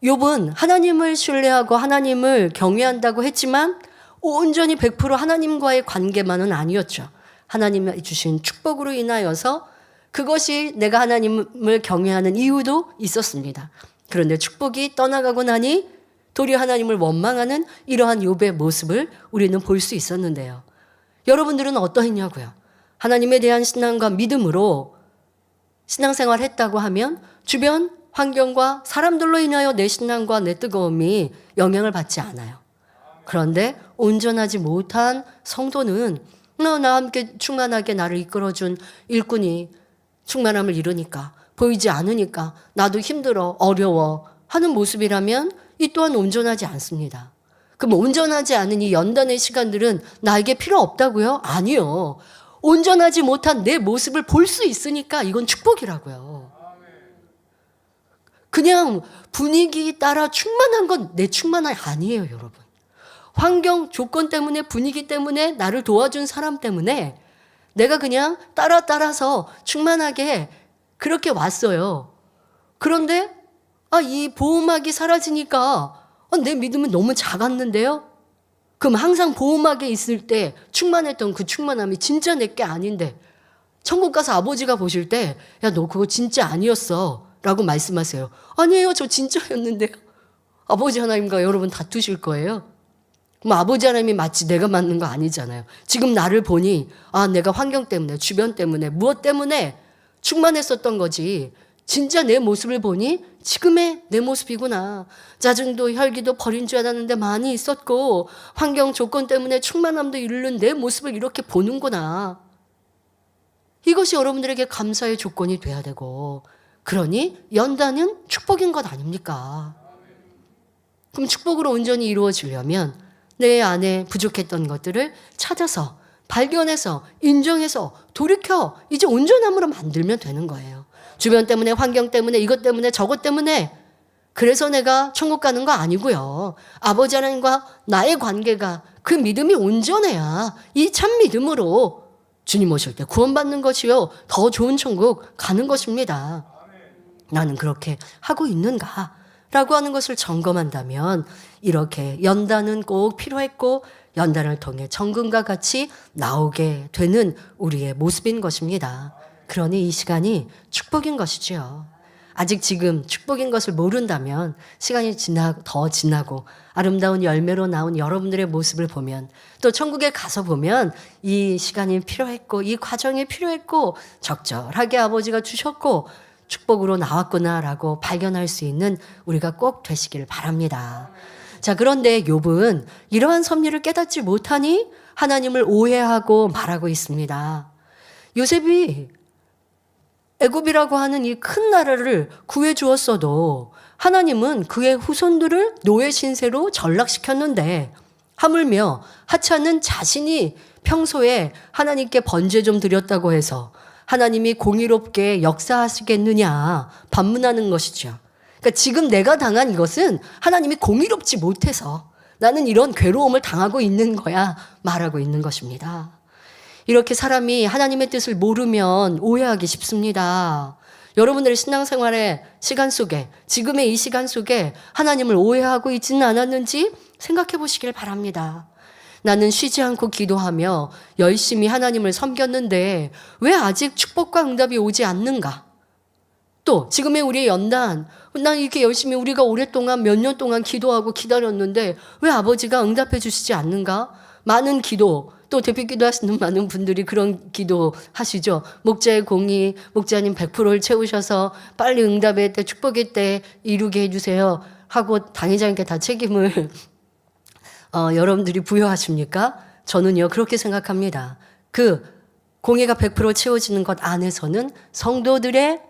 욥은 하나님을 신뢰하고 하나님을 경외한다고 했지만 온전히 100% 하나님과의 관계만은 아니었죠. 하나님이 주신 축복으로 인하여서 그것이 내가 하나님을 경외하는 이유도 있었습니다. 그런데 축복이 떠나가고 나니 도리어 하나님을 원망하는 이러한 욥의 모습을 우리는 볼 수 있었는데요. 여러분들은 어떠했냐고요? 하나님에 대한 신앙과 믿음으로 신앙생활 했다고 하면 주변 환경과 사람들로 인하여 내 신앙과 내 뜨거움이 영향을 받지 않아요. 그런데 온전하지 못한 성도는 나와 함께 충만하게 나를 이끌어준 일꾼이 충만함을 이루니까 보이지 않으니까 나도 힘들어 어려워 하는 모습이라면 이 또한 온전하지 않습니다. 그럼 온전하지 않은 이 연단의 시간들은 나에게 필요 없다고요? 아니요. 온전하지 못한 내 모습을 볼 수 있으니까 이건 축복이라고요. 그냥 분위기 따라 충만한 건 내 충만함이 아니에요, 여러분. 환경, 조건 때문에, 분위기 때문에, 나를 도와준 사람 때문에 내가 그냥 따라서 충만하게 그렇게 왔어요. 그런데 이 보호막이 사라지니까 내 믿음은 너무 작았는데요? 그럼 항상 보호막에 있을 때 충만했던 그 충만함이 진짜 내게 아닌데 천국 가서 아버지가 보실 때 야, 너 그거 진짜 아니었어 라고 말씀하세요. 아니에요, 저 진짜였는데요. 아버지 하나님과 여러분 다투실 거예요. 그럼 아버지 하나님이 마치 내가 맞는 거 아니잖아요. 지금 나를 보니 내가 환경 때문에 주변 때문에 무엇 때문에 충만했었던 거지 진짜 내 모습을 보니 지금의 내 모습이구나. 짜증도 혈기도 버린 줄 알았는데 많이 있었고 환경 조건 때문에 충만함도 잃는 내 모습을 이렇게 보는구나. 이것이 여러분들에게 감사의 조건이 돼야 되고 그러니 연단은 축복인 것 아닙니까? 그럼 축복으로 온전히 이루어지려면 내 안에 부족했던 것들을 찾아서 발견해서 인정해서 돌이켜 이제 온전함으로 만들면 되는 거예요. 주변 때문에 환경 때문에 이것 때문에 저것 때문에 그래서 내가 천국 가는 거 아니고요. 아버지 하나님과 나의 관계가 그 믿음이 온전해야 이 참 믿음으로 주님 오실 때 구원받는 것이요. 더 좋은 천국 가는 것입니다. 나는 그렇게 하고 있는가? 라고 하는 것을 점검한다면 이렇게 연단은 꼭 필요했고 연단을 통해 정금과 같이 나오게 되는 우리의 모습인 것입니다. 그러니 이 시간이 축복인 것이죠. 아직 지금 축복인 것을 모른다면 시간이 더 지나고 아름다운 열매로 나온 여러분들의 모습을 보면 또 천국에 가서 보면 이 시간이 필요했고 이 과정이 필요했고 적절하게 아버지가 주셨고 축복으로 나왔구나라고 발견할 수 있는 우리가 꼭 되시길 바랍니다. 자, 그런데 욥은 이러한 섭리를 깨닫지 못하니 하나님을 오해하고 말하고 있습니다. 요셉이 애굽이라고 하는 이 큰 나라를 구해 주었어도 하나님은 그의 후손들을 노예 신세로 전락시켰는데 하물며 하찮은 자신이 평소에 하나님께 번제 좀 드렸다고 해서 하나님이 공의롭게 역사하시겠느냐 반문하는 것이죠. 그러니까 지금 내가 당한 이것은 하나님이 공의롭지 못해서 나는 이런 괴로움을 당하고 있는 거야 말하고 있는 것입니다. 이렇게 사람이 하나님의 뜻을 모르면 오해하기 쉽습니다. 여러분들의 신앙생활의 시간 속에, 지금의 이 시간 속에 하나님을 오해하고 있지는 않았는지 생각해 보시길 바랍니다. 나는 쉬지 않고 기도하며 열심히 하나님을 섬겼는데 왜 아직 축복과 응답이 오지 않는가? 또 지금의 우리의 연단, 난 이렇게 열심히 우리가 오랫동안 몇 년 동안 기도하고 기다렸는데 왜 아버지가 응답해 주시지 않는가? 많은 기도, 또 대표 기도하시는 많은 분들이 그런 기도 하시죠. 목자의 공의, 목자님 100%를 채우셔서 빨리 응답의 때, 축복의 때 이루게 해주세요 하고 당회장님께 다 책임을 여러분들이 부여하십니까? 저는요 그렇게 생각합니다. 그 공의가 100% 채워지는 것 안에서는 성도들의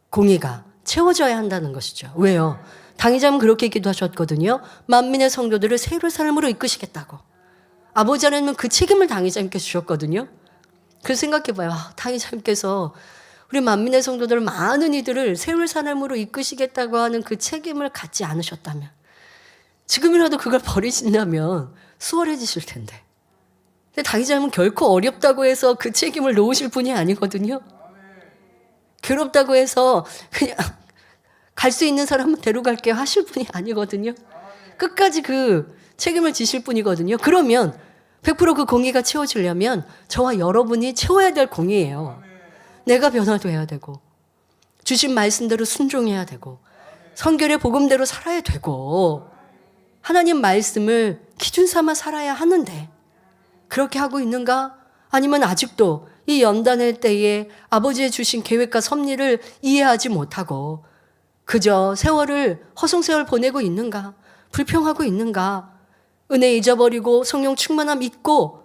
공의가 채워져야 한다는 것이죠. 왜요? 당회장은 그렇게 기도하셨거든요. 만민의 성도들을 새로운 삶으로 이끄시겠다고. 아버지 하나님은 그 책임을 당회장님께 주셨거든요. 그래서 생각해봐요. 당회장님께서 우리 만민의 성도들 많은 이들을 새로운 삶으로 이끄시겠다고 하는 그 책임을 갖지 않으셨다면 지금이라도 그걸 버리신다면 수월해지실 텐데. 근데 당회장님은 결코 어렵다고 해서 그 책임을 놓으실 분이 아니거든요. 괴롭다고 해서 그냥 갈 수 있는 사람은 데려갈게요 하실 분이 아니거든요. 끝까지 그 책임을 지실 분이거든요. 그러면 100% 그 공의가 채워지려면 저와 여러분이 채워야 될 공의예요. 내가 변화돼야 되고 주신 말씀대로 순종해야 되고 성결의 복음대로 살아야 되고 하나님 말씀을 기준 삼아 살아야 하는데 그렇게 하고 있는가? 아니면 아직도 이 연단의 때에 아버지의 주신 계획과 섭리를 이해하지 못하고 그저 세월을 허송세월 보내고 있는가? 불평하고 있는가? 은혜 잊어버리고 성령 충만함 잊고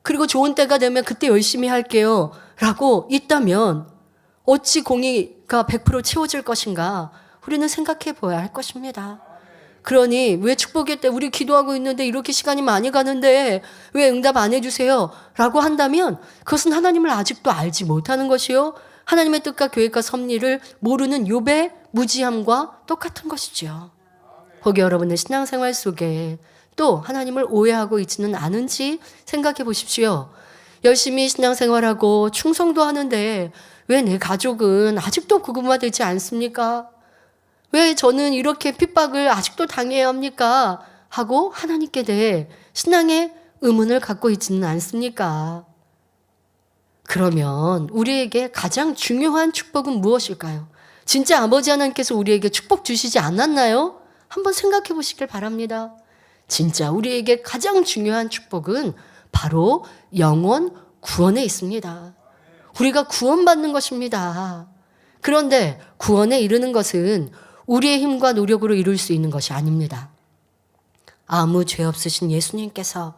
그리고 좋은 때가 되면 그때 열심히 할게요 라고 있다면 어찌 공의가 100% 채워질 것인가? 우리는 생각해 보아야 할 것입니다. 그러니 왜 축복의 때 우리 기도하고 있는데 이렇게 시간이 많이 가는데 왜 응답 안 해주세요? 라고 한다면 그것은 하나님을 아직도 알지 못하는 것이요. 하나님의 뜻과 계획과 섭리를 모르는 욥의 무지함과 똑같은 것이죠. 혹 여러분의 신앙생활 속에 또 하나님을 오해하고 있지는 않은지 생각해 보십시오. 열심히 신앙생활하고 충성도 하는데 왜 내 가족은 아직도 구금화되지 않습니까? 왜 저는 이렇게 핍박을 아직도 당해야 합니까? 하고 하나님께 대해 신앙의 의문을 갖고 있지는 않습니까? 그러면 우리에게 가장 중요한 축복은 무엇일까요? 진짜 아버지 하나님께서 우리에게 축복 주시지 않았나요? 한번 생각해 보시길 바랍니다. 진짜 우리에게 가장 중요한 축복은 바로 영원 구원에 있습니다. 우리가 구원받는 것입니다. 그런데 구원에 이르는 것은 우리의 힘과 노력으로 이룰 수 있는 것이 아닙니다. 아무 죄 없으신 예수님께서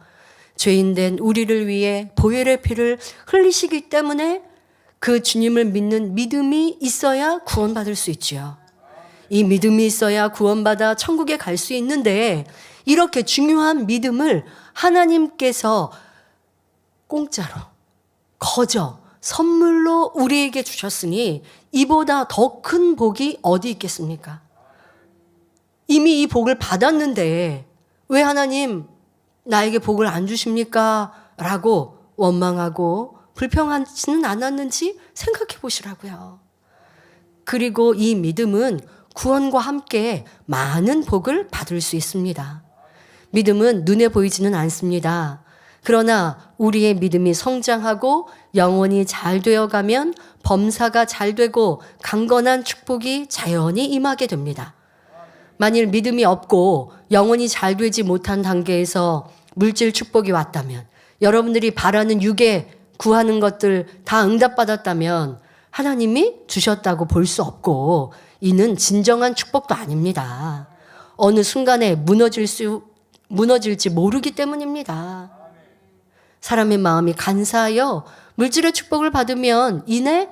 죄인된 우리를 위해 보혈의 피를 흘리시기 때문에 그 주님을 믿는 믿음이 있어야 구원받을 수 있지요. 이 믿음이 있어야 구원받아 천국에 갈 수 있는데 이렇게 중요한 믿음을 하나님께서 공짜로 거저 선물로 우리에게 주셨으니 이보다 더 큰 복이 어디 있겠습니까? 이미 이 복을 받았는데 왜 하나님 나에게 복을 안 주십니까? 라고 원망하고 불평하지는 않았는지 생각해 보시라고요. 그리고 이 믿음은 구원과 함께 많은 복을 받을 수 있습니다. 믿음은 눈에 보이지는 않습니다. 그러나 우리의 믿음이 성장하고 영혼이 잘 되어가면 범사가 잘 되고 강건한 축복이 자연히 임하게 됩니다. 만일 믿음이 없고 영혼이 잘 되지 못한 단계에서 물질 축복이 왔다면 여러분들이 바라는 육에 구하는 것들 다 응답받았다면 하나님이 주셨다고 볼 수 없고 이는 진정한 축복도 아닙니다. 어느 순간에 무너질지 모르기 때문입니다. 사람의 마음이 간사하여 물질의 축복을 받으면 이내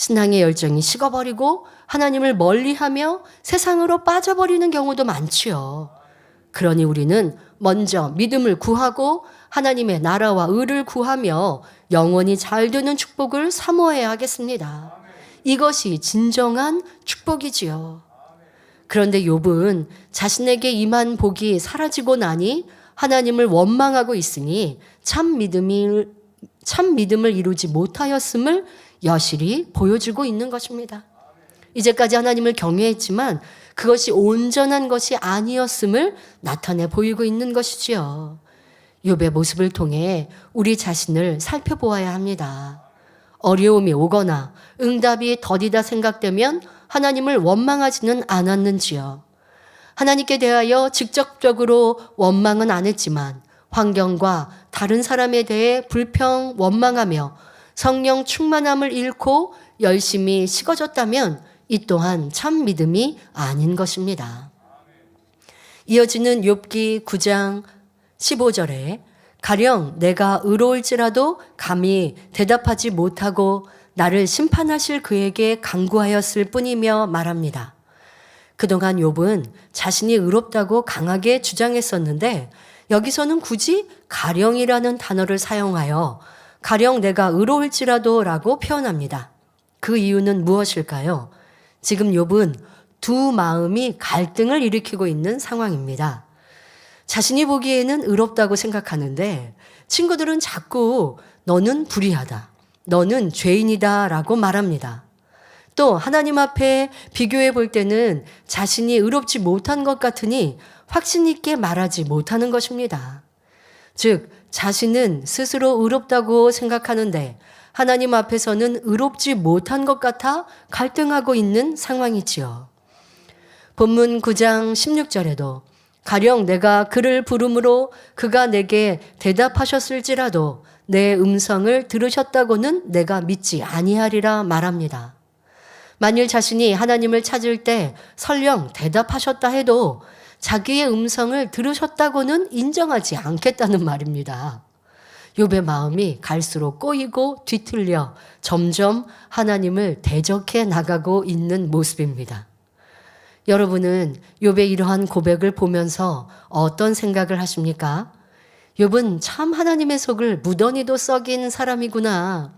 신앙의 열정이 식어버리고 하나님을 멀리하며 세상으로 빠져버리는 경우도 많지요. 그러니 우리는 먼저 믿음을 구하고 하나님의 나라와 의를 구하며 영원히 잘 되는 축복을 사모해야 하겠습니다. 이것이 진정한 축복이지요. 그런데 욥은 자신에게 임한 복이 사라지고 나니 하나님을 원망하고 있으니 참 믿음을 이루지 못하였음을 여실히 보여주고 있는 것입니다. 이제까지 하나님을 경외했지만 그것이 온전한 것이 아니었음을 나타내 보이고 있는 것이지요. 욥의 모습을 통해 우리 자신을 살펴보아야 합니다. 어려움이 오거나 응답이 더디다 생각되면 하나님을 원망하지는 않았는지요. 하나님께 대하여 직접적으로 원망은 안 했지만 환경과 다른 사람에 대해 불평, 원망하며 성령 충만함을 잃고 열심히 식어졌다면 이 또한 참 믿음이 아닌 것입니다. 이어지는 욥기 9장 15절에 가령 내가 의로울지라도 감히 대답하지 못하고 나를 심판하실 그에게 간구하였을 뿐이며 말합니다. 그동안 욥은 자신이 의롭다고 강하게 주장했었는데 여기서는 굳이 가령이라는 단어를 사용하여 가령 내가 의로울지라도 라고 표현합니다. 그 이유는 무엇일까요? 지금 욥은 두 마음이 갈등을 일으키고 있는 상황입니다. 자신이 보기에는 의롭다고 생각하는데 친구들은 자꾸 너는 불의하다, 너는 죄인이다 라고 말합니다. 또 하나님 앞에 비교해 볼 때는 자신이 의롭지 못한 것 같으니 확신 있게 말하지 못하는 것입니다. 즉 자신은 스스로 의롭다고 생각하는데 하나님 앞에서는 의롭지 못한 것 같아 갈등하고 있는 상황이지요. 본문 9장 16절에도 가령 내가 그를 부름으로 그가 내게 대답하셨을지라도 내 음성을 들으셨다고는 내가 믿지 아니하리라 말합니다. 만일 자신이 하나님을 찾을 때 설령 대답하셨다 해도 자기의 음성을 들으셨다고는 인정하지 않겠다는 말입니다. 욥의 마음이 갈수록 꼬이고 뒤틀려 점점 하나님을 대적해 나가고 있는 모습입니다. 여러분은 욥의 이러한 고백을 보면서 어떤 생각을 하십니까? 욥은 참 하나님의 속을 무더니도 썩인 사람이구나.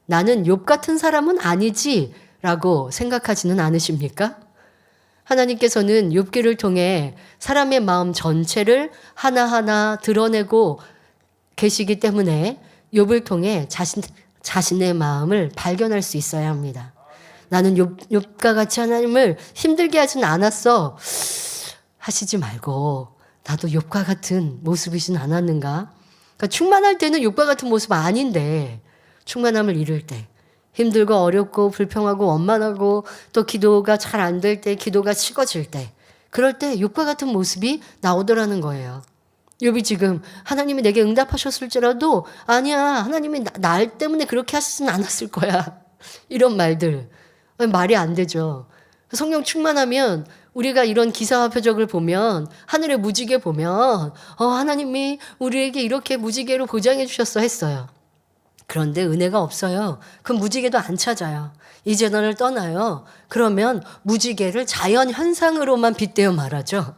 나는 욥 같은 사람은 아니지 라고 생각하지는 않으십니까? 하나님께서는 욥기를 통해 사람의 마음 전체를 하나하나 드러내고 계시기 때문에 욥을 통해 자신의 마음을 발견할 수 있어야 합니다. 나는 욥과 같이 하나님을 힘들게 하진 않았어 하시지 말고 나도 욥과 같은 모습이진 않았는가? 그러니까 충만할 때는 욥과 같은 모습 아닌데 충만함을 잃을 때 힘들고 어렵고 불평하고 원만하고 또 기도가 잘 안 될 때 기도가 식어질 때 그럴 때 욥과 같은 모습이 나오더라는 거예요. 욥이 지금 하나님이 내게 응답하셨을지라도 아니야 하나님이 나 때문에 그렇게 하시진 않았을 거야. 이런 말들 말이 안 되죠. 성령 충만하면 우리가 이런 기사와 표적을 보면 하늘의 무지개 보면 하나님이 우리에게 이렇게 무지개로 보장해 주셨어 했어요. 그런데 은혜가 없어요. 그 무지개도 안 찾아요. 이 재단을 떠나요. 그러면 무지개를 자연 현상으로만 빗대어 말하죠.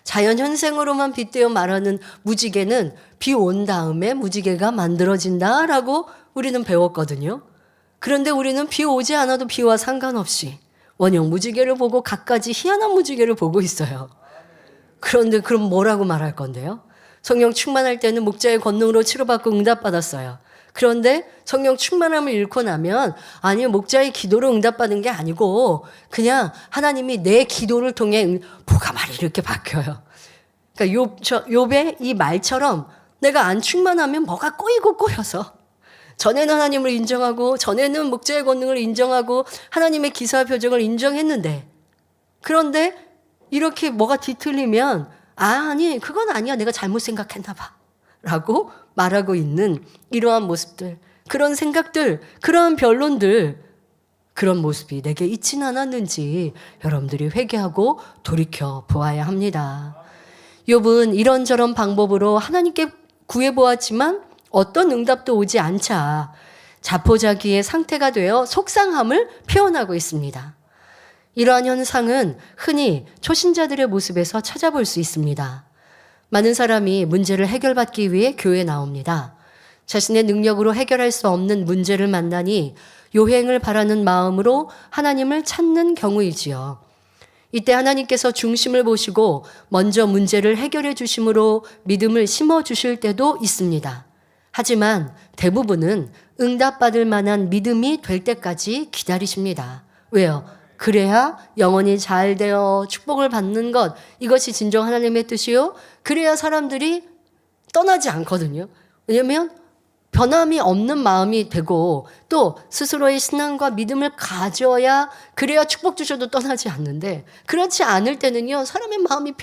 자연 현상으로만 빗대어 말하는 무지개는 비 온 다음에 무지개가 만들어진다라고 우리는 배웠거든요. 그런데 우리는 비 오지 않아도 비와 상관없이 원형 무지개를 보고 갖가지 희한한 무지개를 보고 있어요. 그런데 그럼 뭐라고 말할 건데요? 성령 충만할 때는 목자의 권능으로 치료받고 응답받았어요. 그런데 성령 충만함을 잃고 나면 아니 목자의 기도로 응답받은 게 아니고 그냥 하나님이 내 기도를 통해 뭐가 말이 이렇게 바뀌어요. 그러니까 욥의 이 말처럼 내가 안 충만하면 뭐가 꼬이고 꼬여서 전에는 하나님을 인정하고 전에는 목자의 권능을 인정하고 하나님의 기사와 표적을 인정했는데 그런데 이렇게 뭐가 뒤틀리면 아니 그건 아니야 내가 잘못 생각했나 봐 라고 말하고 있는 이러한 모습들 그런 생각들 그러한 변론들 그런 모습이 내게 있진 않았는지 여러분들이 회개하고 돌이켜 보아야 합니다. 욥은 이런저런 방법으로 하나님께 구해보았지만 어떤 응답도 오지 않자 자포자기의 상태가 되어 속상함을 표현하고 있습니다. 이러한 현상은 흔히 초신자들의 모습에서 찾아볼 수 있습니다. 많은 사람이 문제를 해결받기 위해 교회에 나옵니다. 자신의 능력으로 해결할 수 없는 문제를 만나니 요행을 바라는 마음으로 하나님을 찾는 경우이지요. 이때 하나님께서 중심을 보시고 먼저 문제를 해결해 주심으로 믿음을 심어 주실 때도 있습니다. 하지만 대부분은 응답받을 만한 믿음이 될 때까지 기다리십니다. 왜요? 그래야 영원히 잘 되어 축복을 받는 것, 이것이 진정 하나님의 뜻이요. 그래야 사람들이 떠나지 않거든요. 왜냐하면 변함이 없는 마음이 되고 또 스스로의 신앙과 믿음을 가져야 그래야 축복 주셔도 떠나지 않는데, 그렇지 않을 때는요, 사람의 마음이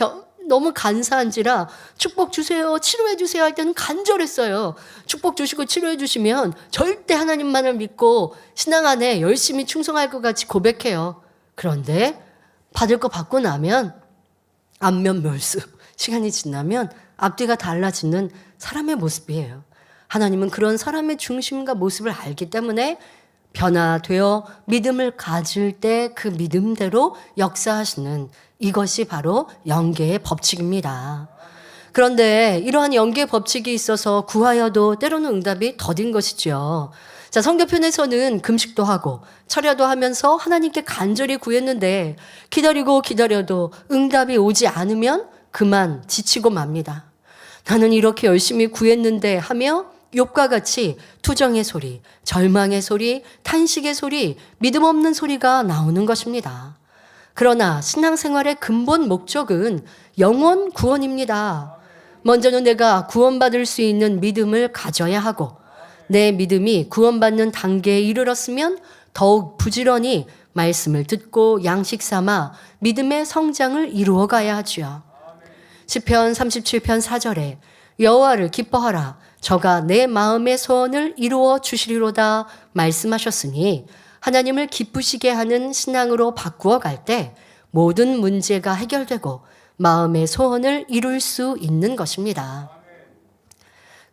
너무 간사한지라 축복 주세요, 치료해 주세요 할 때는 간절했어요. 축복 주시고 치료해 주시면 절대 하나님만을 믿고 신앙 안에 열심히 충성할 것 같이 고백해요. 그런데 받을 거 받고 나면 안면멸수, 시간이 지나면 앞뒤가 달라지는 사람의 모습이에요. 하나님은 그런 사람의 중심과 모습을 알기 때문에 변화되어 믿음을 가질 때 그 믿음대로 역사하시는, 이것이 바로 영계의 법칙입니다. 그런데 이러한 영계의 법칙이 있어서 구하여도 때로는 응답이 더딘 것이죠. 자, 성경편에서는 금식도 하고 철야도 하면서 하나님께 간절히 구했는데 기다리고 기다려도 응답이 오지 않으면 그만 지치고 맙니다. 나는 이렇게 열심히 구했는데 하며 욥과 같이 투정의 소리, 절망의 소리, 탄식의 소리, 믿음 없는 소리가 나오는 것입니다. 그러나 신앙생활의 근본 목적은 영원 구원입니다. 먼저는 내가 구원받을 수 있는 믿음을 가져야 하고, 내 믿음이 구원받는 단계에 이르렀으면 더욱 부지런히 말씀을 듣고 양식 삼아 믿음의 성장을 이루어 가야 하지요. 시편 37편 4절에 여호와를 기뻐하라, 저가 내 마음의 소원을 이루어 주시리로다 말씀하셨으니, 하나님을 기쁘시게 하는 신앙으로 바꾸어 갈 때 모든 문제가 해결되고 마음의 소원을 이룰 수 있는 것입니다.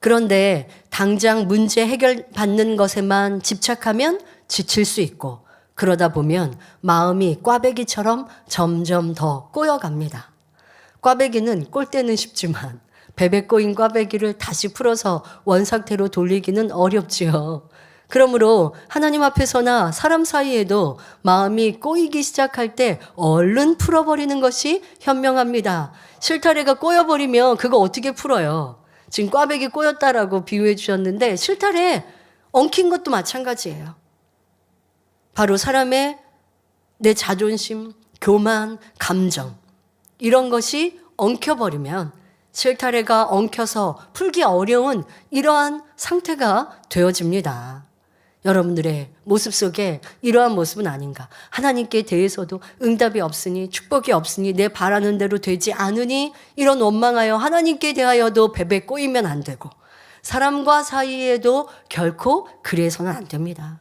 그런데 당장 문제 해결받는 것에만 집착하면 지칠 수 있고, 그러다 보면 마음이 꽈배기처럼 점점 더 꼬여갑니다. 꽈배기는 꼴 때는 쉽지만 베베 꼬인 꽈배기를 다시 풀어서 원상태로 돌리기는 어렵지요. 그러므로 하나님 앞에서나 사람 사이에도 마음이 꼬이기 시작할 때 얼른 풀어버리는 것이 현명합니다. 실타래가 꼬여버리면 그거 어떻게 풀어요? 지금 꽈배기 꼬였다라고 비유해 주셨는데 실타래 엉킨 것도 마찬가지예요. 바로 사람의 내 자존심, 교만, 감정, 이런 것이 엉켜버리면, 실타래가 엉켜서 풀기 어려운 이러한 상태가 되어집니다. 여러분들의 모습 속에 이러한 모습은 아닌가? 하나님께 대해서도 응답이 없으니, 축복이 없으니, 내 바라는 대로 되지 않으니 이런 원망하여 하나님께 대하여도 베베 꼬이면 안 되고, 사람과 사이에도 결코 그래서는 안 됩니다.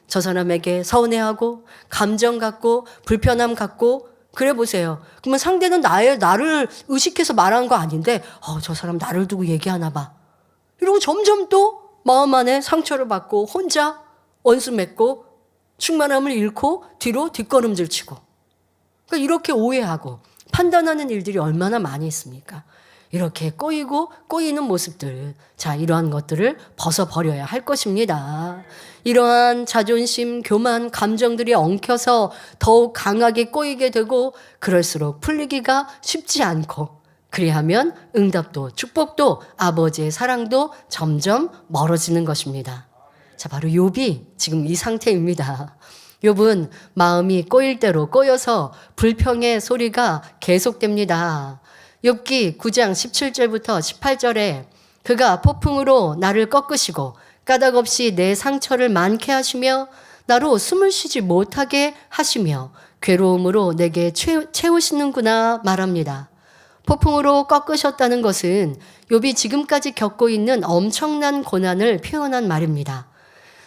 저 사람에게 서운해하고 감정 갖고 불편함 갖고 그래 보세요. 그러면 상대는 나를 의식해서 말한 거 아닌데 저 사람 나를 두고 얘기하나 봐. 이러고 점점 또 마음 안에 상처를 받고 혼자 원수 맺고 충만함을 잃고 뒤로 뒷걸음질 치고, 그러니까 이렇게 오해하고 판단하는 일들이 얼마나 많이 있습니까? 이렇게 꼬이는 모습들, 자, 이러한 것들을 벗어버려야 할 것입니다. 이러한 자존심, 교만, 감정들이 엉켜서 더욱 강하게 꼬이게 되고 그럴수록 풀리기가 쉽지 않고, 그리하면 응답도 축복도 아버지의 사랑도 점점 멀어지는 것입니다. 자, 바로 욥이 지금 이 상태입니다. 욥은 마음이 꼬일 대로 꼬여서 불평의 소리가 계속됩니다. 욥기 9장 17절부터 18절에 그가 폭풍으로 나를 꺾으시고 까닭없이 내 상처를 많게 하시며 나로 숨을 쉬지 못하게 하시며 괴로움으로 내게 채우시는구나 말합니다. 폭풍으로 꺾으셨다는 것은 욥이 지금까지 겪고 있는 엄청난 고난을 표현한 말입니다.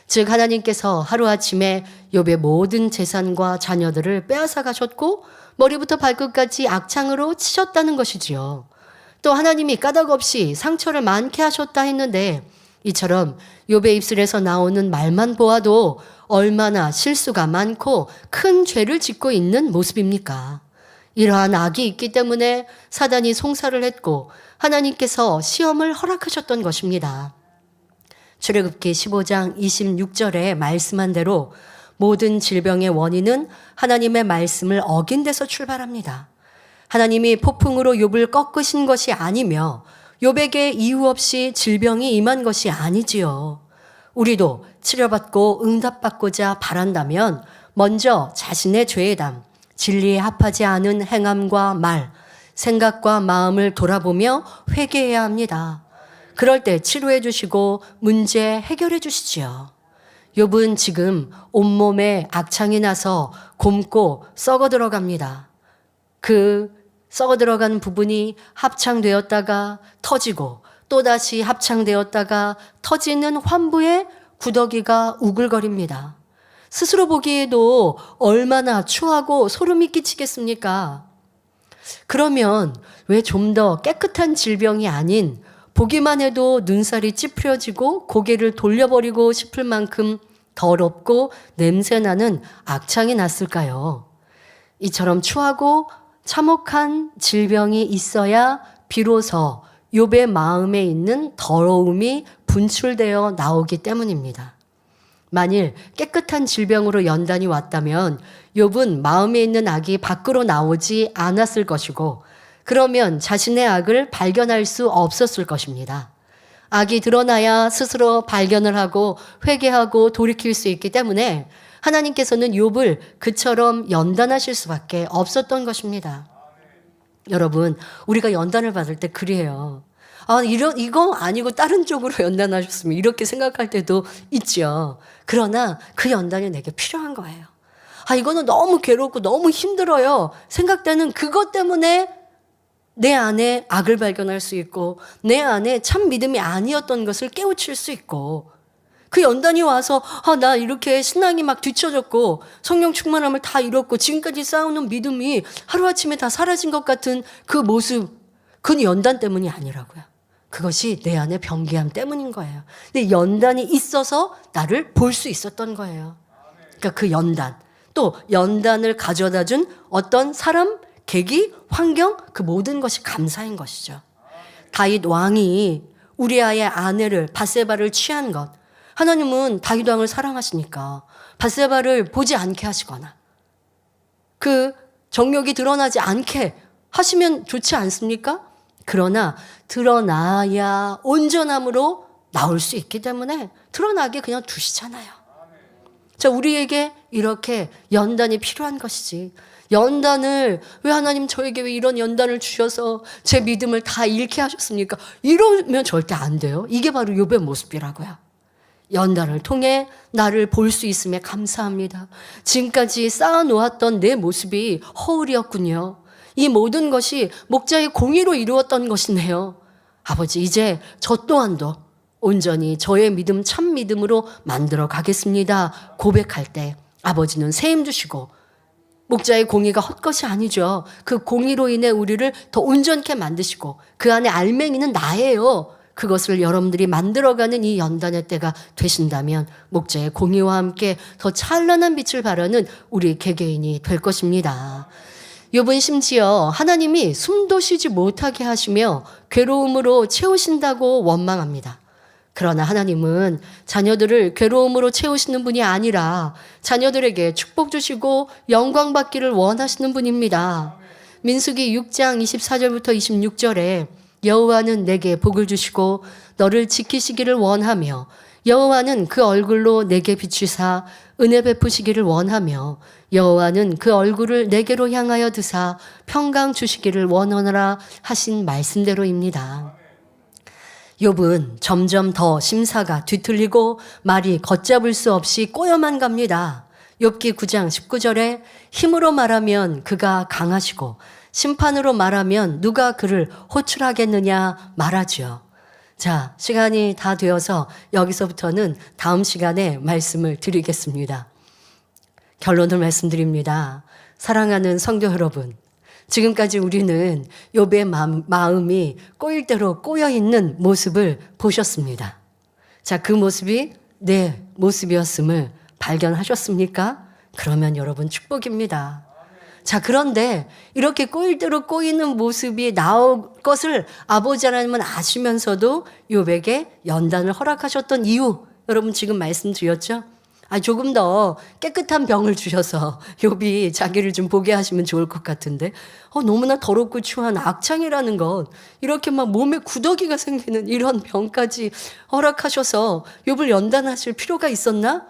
즉 하나님께서 하루아침에 욥의 모든 재산과 자녀들을 빼앗아 가셨고 머리부터 발끝까지 악창으로 치셨다는 것이지요. 또 하나님이 까닭없이 상처를 많게 하셨다 했는데 이처럼 욥의 입술에서 나오는 말만 보아도 얼마나 실수가 많고 큰 죄를 짓고 있는 모습입니까? 이러한 악이 있기 때문에 사단이 송사를 했고 하나님께서 시험을 허락하셨던 것입니다. 출애굽기 15장 26절에 말씀한 대로 모든 질병의 원인은 하나님의 말씀을 어긴 데서 출발합니다. 하나님이 폭풍으로 욥을 꺾으신 것이 아니며 욥에게 이유 없이 질병이 임한 것이 아니지요. 우리도 치료받고 응답받고자 바란다면 먼저 자신의 죄의 담, 진리에 합하지 않은 행함과 말, 생각과 마음을 돌아보며 회개해야 합니다. 그럴 때 치료해 주시고 문제 해결해 주시지요. 욥은 지금 온몸에 악창이 나서 곪고 썩어 들어갑니다. 그 썩어 들어간 부분이 합창되었다가 터지고 또다시 합창되었다가 터지는 환부에 구더기가 우글거립니다. 스스로 보기에도 얼마나 추하고 소름이 끼치겠습니까? 그러면 왜 좀 더 깨끗한 질병이 아닌 보기만 해도 눈살이 찌푸려지고 고개를 돌려버리고 싶을 만큼 더럽고 냄새나는 악창이 났을까요? 이처럼 추하고 참혹한 질병이 있어야 비로소 욥의 마음에 있는 더러움이 분출되어 나오기 때문입니다. 만일 깨끗한 질병으로 연단이 왔다면 욥은 마음에 있는 악이 밖으로 나오지 않았을 것이고 그러면 자신의 악을 발견할 수 없었을 것입니다. 악이 드러나야 스스로 발견을 하고 회개하고 돌이킬 수 있기 때문에 하나님께서는 욥을 그처럼 연단하실 수밖에 없었던 것입니다. 여러분, 우리가 연단을 받을 때 그래요. 이거 아니고 다른 쪽으로 연단하셨으면 이렇게 생각할 때도 있죠. 그러나 그 연단이 내게 필요한 거예요. 이거는 너무 괴롭고 너무 힘들어요. 생각되는 그것 때문에 내 안에 악을 발견할 수 있고 내 안에 참 믿음이 아니었던 것을 깨우칠 수 있고 그 연단이 와서 나 이렇게 신앙이 막 뒤처졌고 성령 충만함을 다 잃었고 지금까지 쌓아놓은 믿음이 하루아침에 다 사라진 것 같은 그 모습, 그건 연단 때문이 아니라고요. 그것이 내 안의 병기함 때문인 거예요. 근데 연단이 있어서 나를 볼 수 있었던 거예요. 그러니까 그 연단, 또 연단을 가져다 준 어떤 사람, 계기, 환경, 그 모든 것이 감사인 것이죠. 다윗 왕이 우리아의 아내를 밧세바를 취한 것, 하나님은 다윗 왕을 사랑하시니까 밧세바를 보지 않게 하시거나 그 정욕이 드러나지 않게 하시면 좋지 않습니까? 그러나 드러나야 온전함으로 나올 수 있기 때문에 드러나게 그냥 두시잖아요. 자, 우리에게 이렇게 연단이 필요한 것이지. 연단을 왜 하나님 저에게 왜 이런 연단을 주셔서 제 믿음을 다 잃게 하셨습니까? 이러면 절대 안 돼요. 이게 바로 욥의 모습이라고요. 연단을 통해 나를 볼 수 있음에 감사합니다. 지금까지 쌓아놓았던 내 모습이 허울이었군요. 이 모든 것이 목자의 공의로 이루었던 것이네요. 아버지, 이제 저 또한도 온전히 저의 믿음 참 믿음으로 만들어 가겠습니다. 고백할 때 아버지는 세임 주시고 목자의 공의가 헛것이 아니죠. 그 공의로 인해 우리를 더 온전케 만드시고 그 안에 알맹이는 나예요. 그것을 여러분들이 만들어가는 이 연단의 때가 되신다면 목자의 공의와 함께 더 찬란한 빛을 발하는 우리 개개인이 될 것입니다. 욥은 심지어 하나님이 숨도 쉬지 못하게 하시며 괴로움으로 채우신다고 원망합니다. 그러나 하나님은 자녀들을 괴로움으로 채우시는 분이 아니라 자녀들에게 축복 주시고 영광 받기를 원하시는 분입니다. 민수기 6장 24절부터 26절에 여호와는 내게 복을 주시고 너를 지키시기를 원하며 여호와는 그 얼굴로 내게 비추사 은혜 베푸시기를 원하며 여호와는 그 얼굴을 내게로 향하여 드사 평강 주시기를 원하노라 하신 말씀대로입니다. 욥은 점점 더 심사가 뒤틀리고 말이 걷잡을 수 없이 꼬여만 갑니다. 욥기 9장 19절에 힘으로 말하면 그가 강하시고 심판으로 말하면 누가 그를 호출하겠느냐 말하죠. 자, 시간이 다 되어서 여기서부터는 다음 시간에 말씀을 드리겠습니다. 결론을 말씀드립니다. 사랑하는 성도 여러분, 지금까지 우리는 욥의 마음이 꼬일 대로 꼬여 있는 모습을 보셨습니다. 자, 그 모습이 내 모습이었음을 발견하셨습니까? 그러면 여러분 축복입니다. 자, 그런데 이렇게 꼬일 대로 꼬이는 모습이 나올 것을 아버지 하나님은 아시면서도 욥에게 연단을 허락하셨던 이유, 여러분 지금 말씀드렸죠? 조금 더 깨끗한 병을 주셔서 욥이 자기를 좀 보게 하시면 좋을 것 같은데 너무나 더럽고 추한 악창이라는 것, 이렇게 막 몸에 구더기가 생기는 이런 병까지 허락하셔서 욥을 연단하실 필요가 있었나?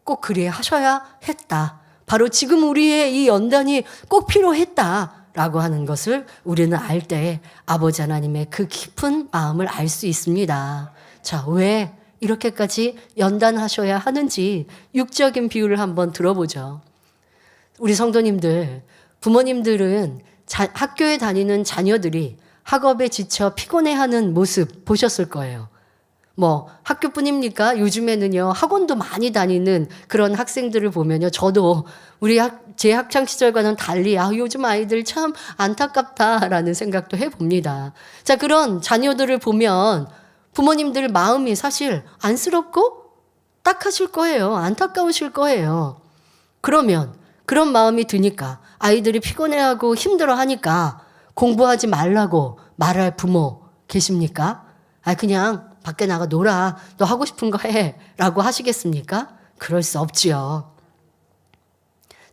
꼭 그리 하셔야 했다. 바로 지금 우리의 이 연단이 꼭 필요했다라고 하는 것을 우리는 알 때 아버지 하나님의 그 깊은 마음을 알 수 있습니다. 자, 왜 이렇게까지 연단하셔야 하는지 육적인 비유를 한번 들어보죠. 우리 성도님들, 부모님들은 학교에 다니는 자녀들이 학업에 지쳐 피곤해하는 모습 보셨을 거예요. 학교뿐입니까? 요즘에는요, 학원도 많이 다니는 그런 학생들을 보면요, 저도 제 학창 시절과는 달리 요즘 아이들 참 안타깝다라는 생각도 해봅니다. 자, 그런 자녀들을 보면 부모님들 마음이 사실 안쓰럽고 딱하실 거예요. 안타까우실 거예요. 그러면 그런 마음이 드니까 아이들이 피곤해하고 힘들어하니까 공부하지 말라고 말할 부모 계십니까? 그냥 밖에 나가 놀아. 너 하고 싶은 거 해. 라고 하시겠습니까? 그럴 수 없지요.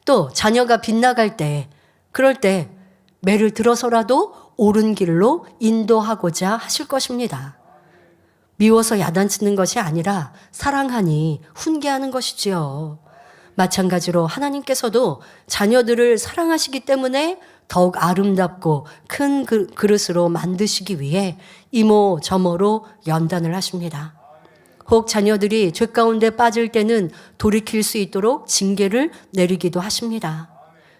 또 자녀가 빗나갈 때, 그럴 때 매를 들어서라도 옳은 길로 인도하고자 하실 것입니다. 미워서 야단치는 것이 아니라 사랑하니 훈계하는 것이지요. 마찬가지로 하나님께서도 자녀들을 사랑하시기 때문에 더욱 아름답고 큰 그릇으로 만드시기 위해 이모 저모로 연단을 하십니다. 혹 자녀들이 죄 가운데 빠질 때는 돌이킬 수 있도록 징계를 내리기도 하십니다.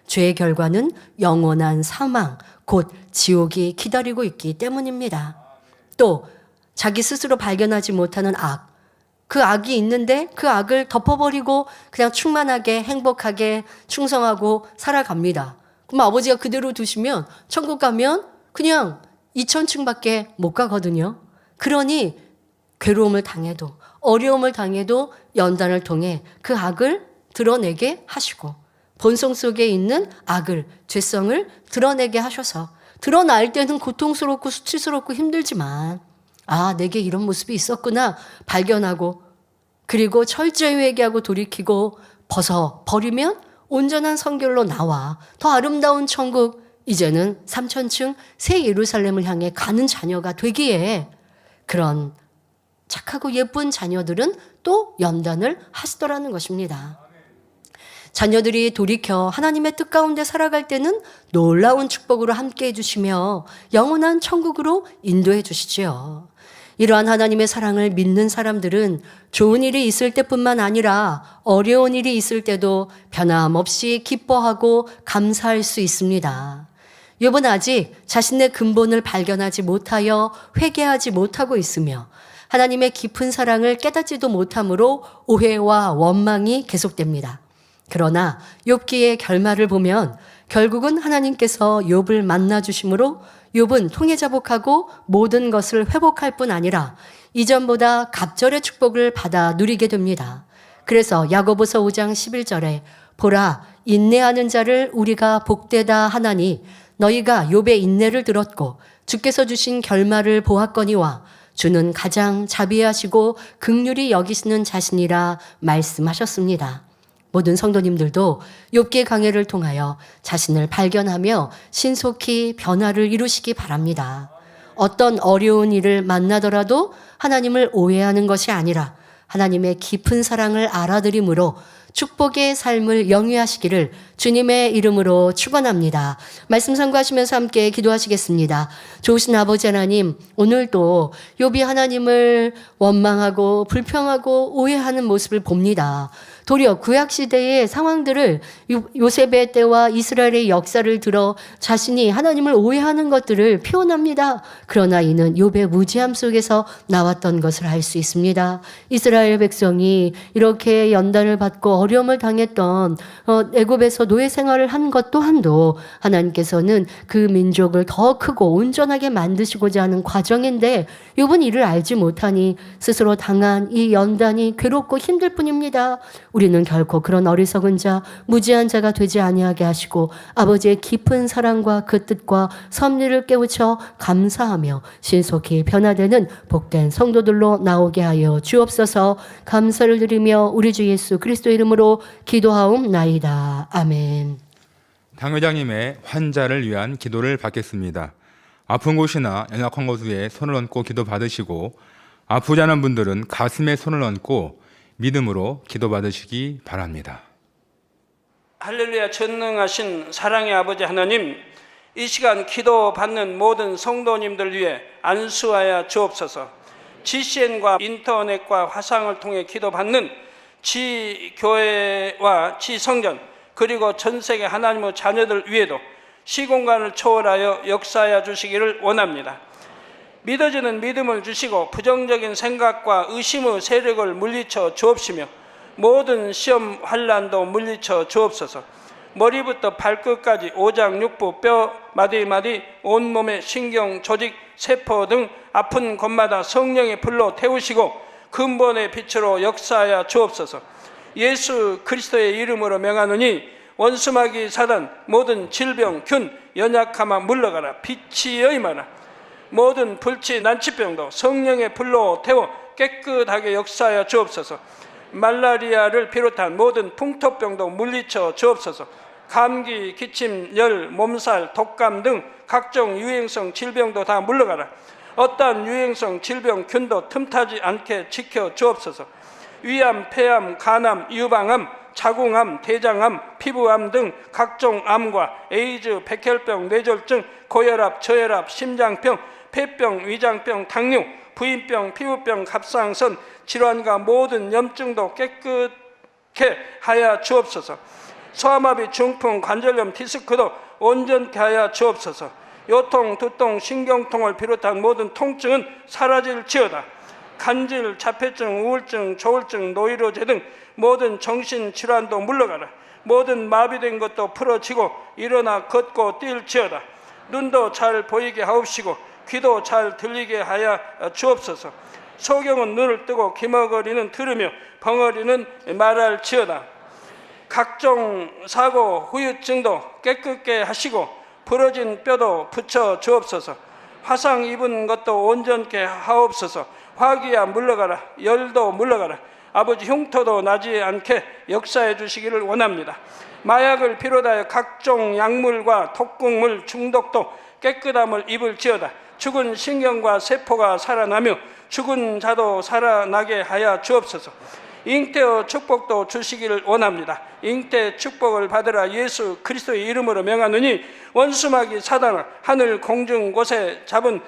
죄의 결과는 영원한 사망, 곧 지옥이 기다리고 있기 때문입니다. 또 자기 스스로 발견하지 못하는 악, 그 악이 있는데 그 악을 덮어버리고 그냥 충만하게 행복하게 충성하고 살아갑니다. 그럼 아버지가 그대로 두시면 천국 가면 그냥 2000층밖에 못 가거든요. 그러니 괴로움을 당해도 어려움을 당해도 연단을 통해 그 악을 드러내게 하시고 본성 속에 있는 악을, 죄성을 드러내게 하셔서 드러날 때는 고통스럽고 수치스럽고 힘들지만 내게 이런 모습이 있었구나 발견하고 그리고 철저히 회개하고 돌이키고 벗어버리면 온전한 성결로 나와 더 아름다운 천국, 이제는 3000층 새 예루살렘을 향해 가는 자녀가 되기에 그런 착하고 예쁜 자녀들은 또 연단을 하시더라는 것입니다. 자녀들이 돌이켜 하나님의 뜻 가운데 살아갈 때는 놀라운 축복으로 함께해 주시며 영원한 천국으로 인도해 주시지요. 이러한 하나님의 사랑을 믿는 사람들은 좋은 일이 있을 때뿐만 아니라 어려운 일이 있을 때도 변함없이 기뻐하고 감사할 수 있습니다. 욥은 아직 자신의 근본을 발견하지 못하여 회개하지 못하고 있으며 하나님의 깊은 사랑을 깨닫지도 못하므로 오해와 원망이 계속됩니다. 그러나 욥기의 결말을 보면 결국은 하나님께서 욥을 만나 주심으로 욥은 통회자복하고 모든 것을 회복할 뿐 아니라 이전보다 갑절의 축복을 받아 누리게 됩니다. 그래서 야고보서 5장 11절에 보라 인내하는 자를 우리가 복되다 하나니 너희가 욥의 인내를 들었고 주께서 주신 결말을 보았거니와 주는 가장 자비하시고 긍휼히 여기시는 자신이라 말씀하셨습니다. 모든 성도님들도 욥기의 강해를 통하여 자신을 발견하며 신속히 변화를 이루시기 바랍니다. 어떤 어려운 일을 만나더라도 하나님을 오해하는 것이 아니라 하나님의 깊은 사랑을 알아들임으로 축복의 삶을 영위하시기를 주님의 이름으로 축원합니다. 말씀 참고하시면서 함께 기도하시겠습니다. 좋으신 아버지 하나님, 오늘도 욥이 하나님을 원망하고 불평하고 오해하는 모습을 봅니다. 도리어 구약시대의 상황들을 요셉의 때와 이스라엘의 역사를 들어 자신이 하나님을 오해하는 것들을 표현합니다. 그러나 이는 욥의 무지함 속에서 나왔던 것을 알 수 있습니다. 이스라엘 백성이 이렇게 연단을 받고 어려움을 당했던 애굽에서 노예 생활을 한 것도 한도 하나님께서는 그 민족을 더 크고 온전하게 만드시고자 하는 과정인데 욥은 이를 알지 못하니 스스로 당한 이 연단이 괴롭고 힘들 뿐입니다. 우리는 결코 그런 어리석은 자, 무지한 자가 되지 아니하게 하시고 아버지의 깊은 사랑과 그 뜻과 섭리를 깨우쳐 감사하며 신속히 변화되는 복된 성도들로 나오게 하여 주옵소서. 감사를 드리며 우리 주 예수 그리스도 이름으로 기도하옵나이다. 아멘. 당회장님의 환자를 위한 기도를 받겠습니다. 아픈 곳이나 연약한 곳 위에 손을 얹고 기도 받으시고 아프지 않은 분들은 가슴에 손을 얹고 믿음으로 기도 받으시기 바랍니다. 할렐루야. 전능하신 사랑의 아버지 하나님, 이 시간 기도 받는 모든 성도님들 위해 안수하여 주옵소서. GCN과 인터넷과 화상을 통해 기도 받는 지교회와 지성전 그리고 전 세계 하나님의 자녀들 위에도 시공간을 초월하여 역사하여 주시기를 원합니다. 믿어지는 믿음을 주시고 부정적인 생각과 의심의 세력을 물리쳐 주옵시며 모든 시험 환난도 물리쳐 주옵소서. 머리부터 발끝까지 오장육부 뼈 마디마디 온몸의 신경 조직 세포 등 아픈 곳마다 성령의 불로 태우시고 근본의 빛으로 역사하여 주옵소서. 예수 그리스도의 이름으로 명하노니 원수마귀 사단 모든 질병 균 연약함아 물러가라. 빛이 여임하라. 모든 불치 난치병도 성령의 불로 태워 깨끗하게 역사하여 주옵소서. 말라리아를 비롯한 모든 풍토병도 물리쳐 주옵소서. 감기, 기침, 열, 몸살, 독감 등 각종 유행성 질병도 다 물러가라. 어떠한 유행성 질병 균도 틈타지 않게 지켜 주옵소서. 위암, 폐암, 간암, 유방암, 자궁암, 대장암, 피부암 등 각종 암과 에이즈, 백혈병, 뇌졸중, 고혈압, 저혈압, 심장병, 폐병, 위장병, 당뇨, 부인병, 피부병, 갑상선 질환과 모든 염증도 깨끗게 하여 주옵소서. 소아마비, 중풍, 관절염, 디스크도 온전케 하여 주옵소서. 요통, 두통, 신경통을 비롯한 모든 통증은 사라질지어다. 간질, 자폐증, 우울증, 조울증, 노이로제 등 모든 정신질환도 물러가라. 모든 마비된 것도 풀어지고 일어나 걷고 뛸지어다. 눈도 잘 보이게 하옵시고 귀도 잘 들리게 하여 주옵소서. 소경은 눈을 뜨고 기머거리는 들으며 벙어리는 말할지어다. 각종 사고, 후유증도 깨끗게 하시고 부러진 뼈도 붙여 주옵소서. 화상 입은 것도 온전케 하옵소서. 화기야 물러가라. 열도 물러가라. 아버지 흉터도 나지 않게 역사해 주시기를 원합니다. 마약을 비롯하여 각종 약물과 독극물 중독도 깨끗함을 입을지어다. 죽은 신경과 세포가 살아나며 죽은 자도 살아나게 하여 주옵소서. 잉태의 축복도 주시기를 원합니다. 잉태 축복을 받으라. 예수 그리스도의 이름으로 명하노니 원수마귀 사단아 하늘 공중 곳에 잡은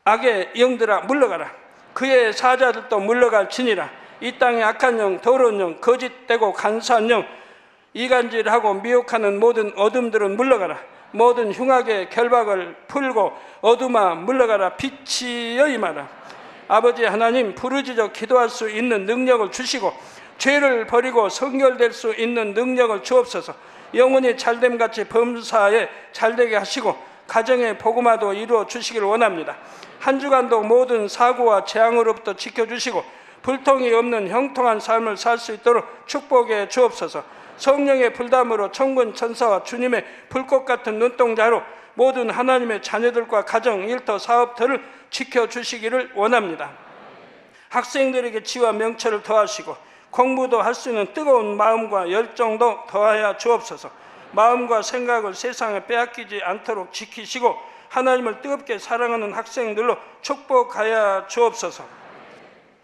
악의 영들아 물러가라. 그의 사자들도 물러갈지니라. 이 땅의 악한 영, 더러운 영, 거짓되고 간사한 영, 이간질하고 미혹하는 모든 어둠들은 물러가라. 모든 흉악의 결박을 풀고 어둠아 물러가라. 빛이 여임하라. 아버지 하나님, 부르짖어 기도할 수 있는 능력을 주시고 죄를 버리고 성결될 수 있는 능력을 주옵소서. 영혼이 잘됨같이 범사에 잘되게 하시고 가정의 복음화도 이루어 주시기를 원합니다. 한 주간도 모든 사고와 재앙으로부터 지켜주시고 불통이 없는 형통한 삶을 살 수 있도록 축복해 주옵소서. 성령의 불담으로 천군 천사와 주님의 불꽃 같은 눈동자로 모든 하나님의 자녀들과 가정, 일터, 사업터를 지켜주시기를 원합니다. 학생들에게 지와 명철을 더하시고 공부도 할 수 있는 뜨거운 마음과 열정도 더하여 주옵소서. 마음과 생각을 세상에 빼앗기지 않도록 지키시고 하나님을 뜨겁게 사랑하는 학생들로 축복하여 주옵소서.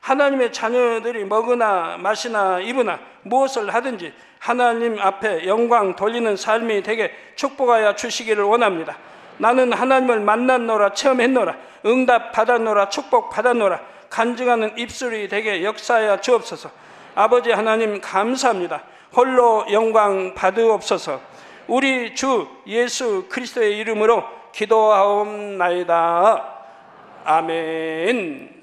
하나님의 자녀들이 먹으나 마시나 입으나 무엇을 하든지 하나님 앞에 영광 돌리는 삶이 되게 축복하여 주시기를 원합니다. 나는 하나님을 만났노라, 체험했노라, 응답 받았노라, 축복 받았노라, 간증하는 입술이 되게 역사하여 주옵소서. 아버지 하나님 감사합니다. 홀로 영광 받으옵소서. 우리 주 예수 그리스도의 이름으로 기도하옵나이다. 아멘.